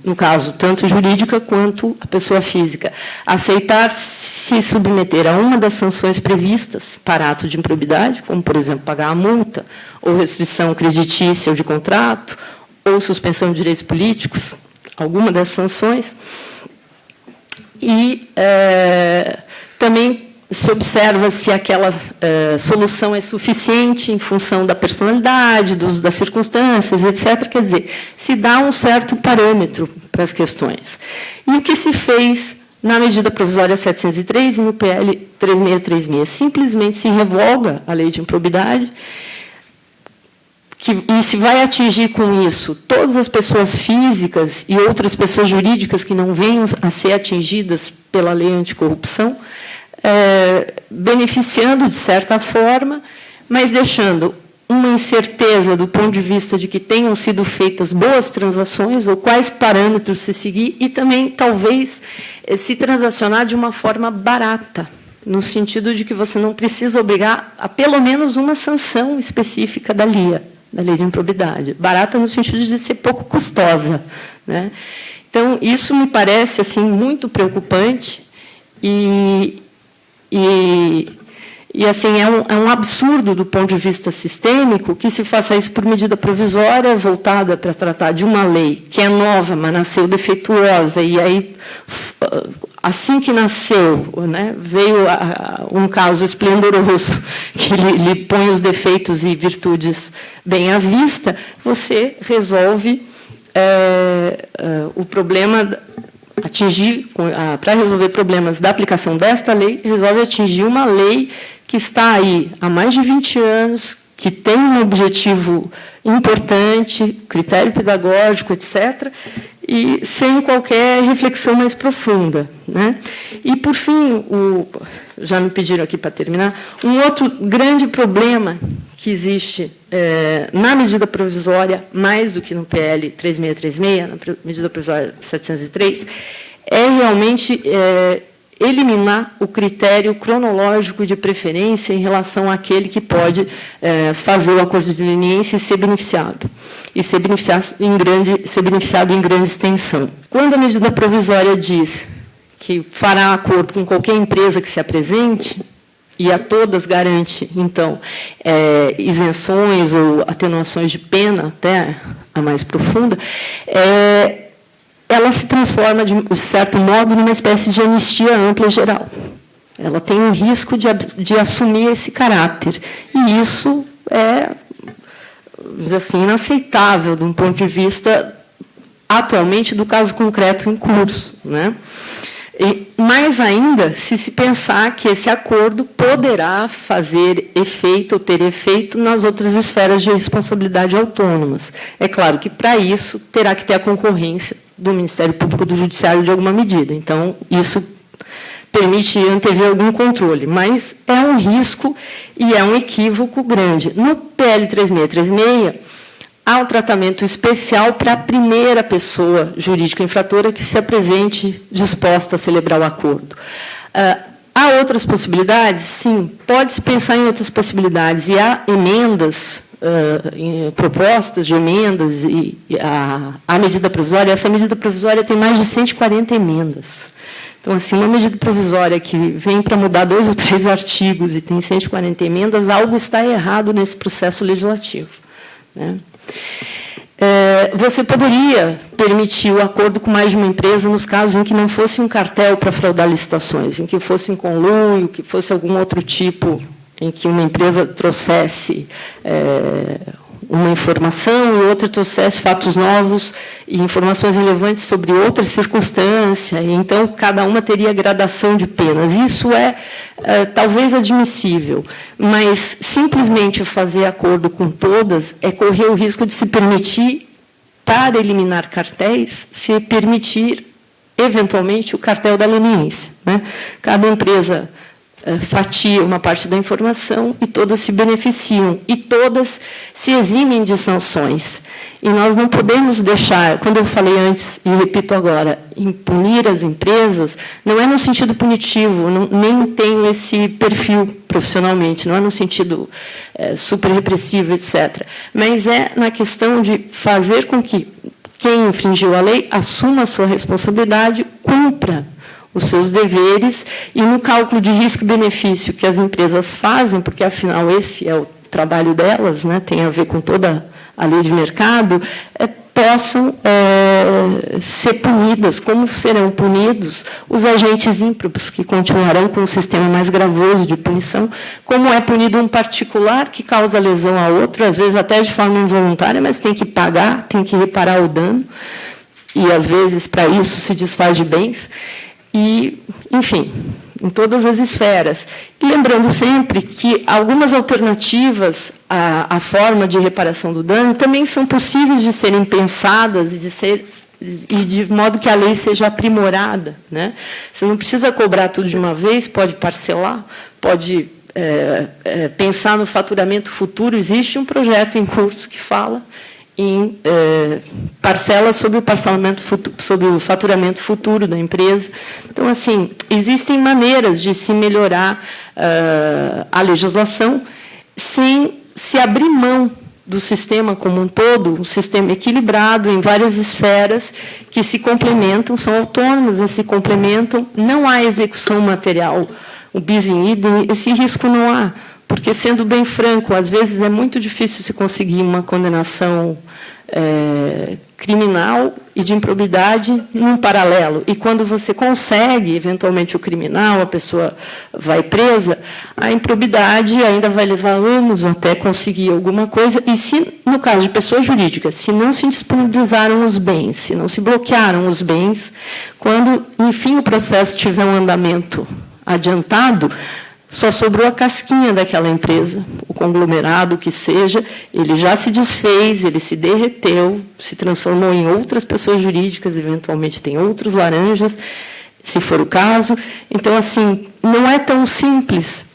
no caso, tanto jurídica quanto a pessoa física, aceitar se submeter a uma das sanções previstas para ato de improbidade, como, por exemplo, pagar a multa, ou restrição creditícia ou de contrato, ou suspensão de direitos políticos, alguma dessas sanções. E também se observa se aquela solução é suficiente em função da personalidade, das circunstâncias, etc. Quer dizer, se dá um certo parâmetro para as questões. E o que se fez na medida provisória 703 e no PL 3636? Simplesmente se revoga a lei de improbidade, e se vai atingir com isso todas as pessoas físicas e outras pessoas jurídicas que não venham a ser atingidas pela lei anticorrupção, beneficiando de certa forma, mas deixando uma incerteza do ponto de vista de que tenham sido feitas boas transações, ou quais parâmetros se seguir, e também, talvez, se transacionar de uma forma barata, no sentido de que você não precisa obrigar a pelo menos uma sanção específica da LIA, da lei de improbidade. Barata no sentido de ser pouco custosa, né? Então, isso me parece assim muito preocupante e assim, é um absurdo do ponto de vista sistêmico que se faça isso por medida provisória voltada para tratar de uma lei que é nova, mas nasceu defeituosa, e aí, assim que nasceu, né, veio um caso esplendoroso que lhe põe os defeitos e virtudes bem à vista, você resolve o problema, para resolver problemas da aplicação desta lei, resolve atingir uma lei que está aí há mais de 20 anos, que tem um objetivo importante, critério pedagógico, etc., e sem qualquer reflexão mais profunda, né? E, por fim, já me pediram aqui para terminar, um outro grande problema que existe na medida provisória, mais do que no PL 3636, na medida provisória 703, é realmente eliminar o critério cronológico de preferência em relação àquele que pode fazer o acordo de leniência e ser beneficiado. E ser beneficiado em grande extensão. Quando a medida provisória diz que fará acordo com qualquer empresa que se apresente, e a todas garante, então, isenções ou atenuações de pena, até a mais profunda, ela se transforma, de certo modo, numa espécie de anistia ampla e geral. Ela tem o risco de assumir esse caráter. E isso é, assim, inaceitável, de um ponto de vista, atualmente, do caso concreto em curso, né? E, mais ainda, se pensar que esse acordo poderá fazer efeito ou ter efeito nas outras esferas de responsabilidade autônomas. É claro que, para isso, terá que ter a concorrência do Ministério Público do Judiciário de alguma medida. Então, isso permite antever algum controle, mas é um risco e é um equívoco grande. No PL 3636, há um tratamento especial para a primeira pessoa jurídica infratora que se apresente disposta a celebrar o acordo. Há outras possibilidades? Sim, pode-se pensar em outras possibilidades, e há emendas, propostas de emendas, e a medida provisória, essa medida provisória tem mais de 140 emendas. Então, assim, uma medida provisória que vem para mudar 2 ou 3 artigos e tem 140 emendas, algo está errado nesse processo legislativo, né? Você poderia permitir o acordo com mais de uma empresa nos casos em que não fosse um cartel para fraudar licitações, em que fosse um conluio, que fosse algum outro tipo, em que uma empresa trouxesse uma informação e outra trouxesse fatos novos e informações relevantes sobre outra circunstância, e então cada uma teria gradação de penas. Isso talvez admissível, mas simplesmente fazer acordo com todas é correr o risco de se permitir, para eliminar cartéis, se permitir, eventualmente, o cartel da leniência, né? Cada empresa fatia uma parte da informação e todas se beneficiam, e todas se eximem de sanções. E nós não podemos deixar, quando eu falei antes, e repito agora, em punir as empresas, não é no sentido punitivo, nem tenho esse perfil profissionalmente, não é no sentido super repressivo, etc. Mas é na questão de fazer com que quem infringiu a lei assuma a sua responsabilidade, cumpra os seus deveres, e no cálculo de risco e benefício que as empresas fazem, porque, afinal, esse é o trabalho delas, né, tem a ver com toda a lei de mercado, possam ser punidas, como serão punidos os agentes ímprobos, que continuarão com um sistema mais gravoso de punição, como é punido um particular que causa lesão a outro, às vezes até de forma involuntária, mas tem que pagar, tem que reparar o dano, e, às vezes, para isso, se desfaz de bens. E, enfim, em todas as esferas. E lembrando sempre que algumas alternativas à forma de reparação do dano também são possíveis de serem pensadas e de modo que a lei seja aprimorada, né? Você não precisa cobrar tudo de uma vez, pode parcelar, pode pensar no faturamento futuro. Existe um projeto em curso que fala em parcelas sobre o faturamento futuro da empresa. Então, assim, existem maneiras de se melhorar a legislação sem se abrir mão do sistema como um todo, um sistema equilibrado em várias esferas que se complementam, são autônomas, mas se complementam. Não há execução material, o bis in idem, esse risco não há. Porque, sendo bem franco, às vezes é muito difícil se conseguir uma condenação criminal e de improbidade num paralelo. E, quando você consegue, eventualmente, o criminal, a pessoa vai presa, a improbidade ainda vai levar anos até conseguir alguma coisa. E, se, no caso de pessoa jurídica, se não se disponibilizaram os bens, se não se bloquearam os bens, quando, enfim, o processo tiver um andamento adiantado, só sobrou a casquinha daquela empresa, o conglomerado, o que seja, ele já se desfez, ele se derreteu, se transformou em outras pessoas jurídicas, eventualmente tem outros laranjas, se for o caso. Então, assim, não é tão simples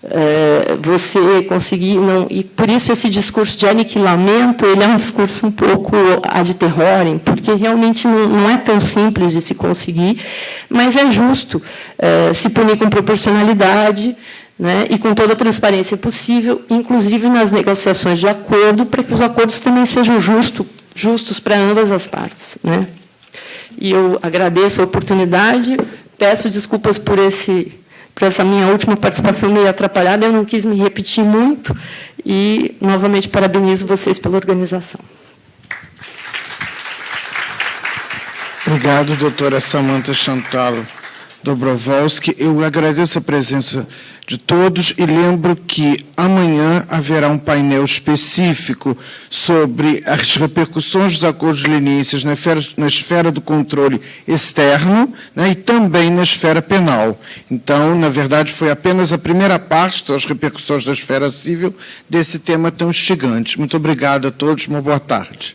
você conseguir, e por isso esse discurso de aniquilamento, ele é um discurso um pouco ad terrorem, porque realmente não é tão simples de se conseguir, mas é justo se punir com proporcionalidade, né, e com toda a transparência possível, inclusive nas negociações de acordo, para que os acordos também sejam justos para ambas as partes, né. E eu agradeço a oportunidade, peço desculpas por essa minha última participação meio atrapalhada, eu não quis me repetir muito, e, novamente, parabenizo vocês pela organização. Obrigado, doutora Samantha Chantal Dobrovolsky. Eu agradeço a presença de todos e lembro que amanhã haverá um painel específico sobre as repercussões dos acordos de leniências na esfera do controle externo, né, e também na esfera penal. Então, na verdade, foi apenas a primeira parte das repercussões da esfera civil desse tema tão instigante. Muito obrigado a todos, uma boa tarde.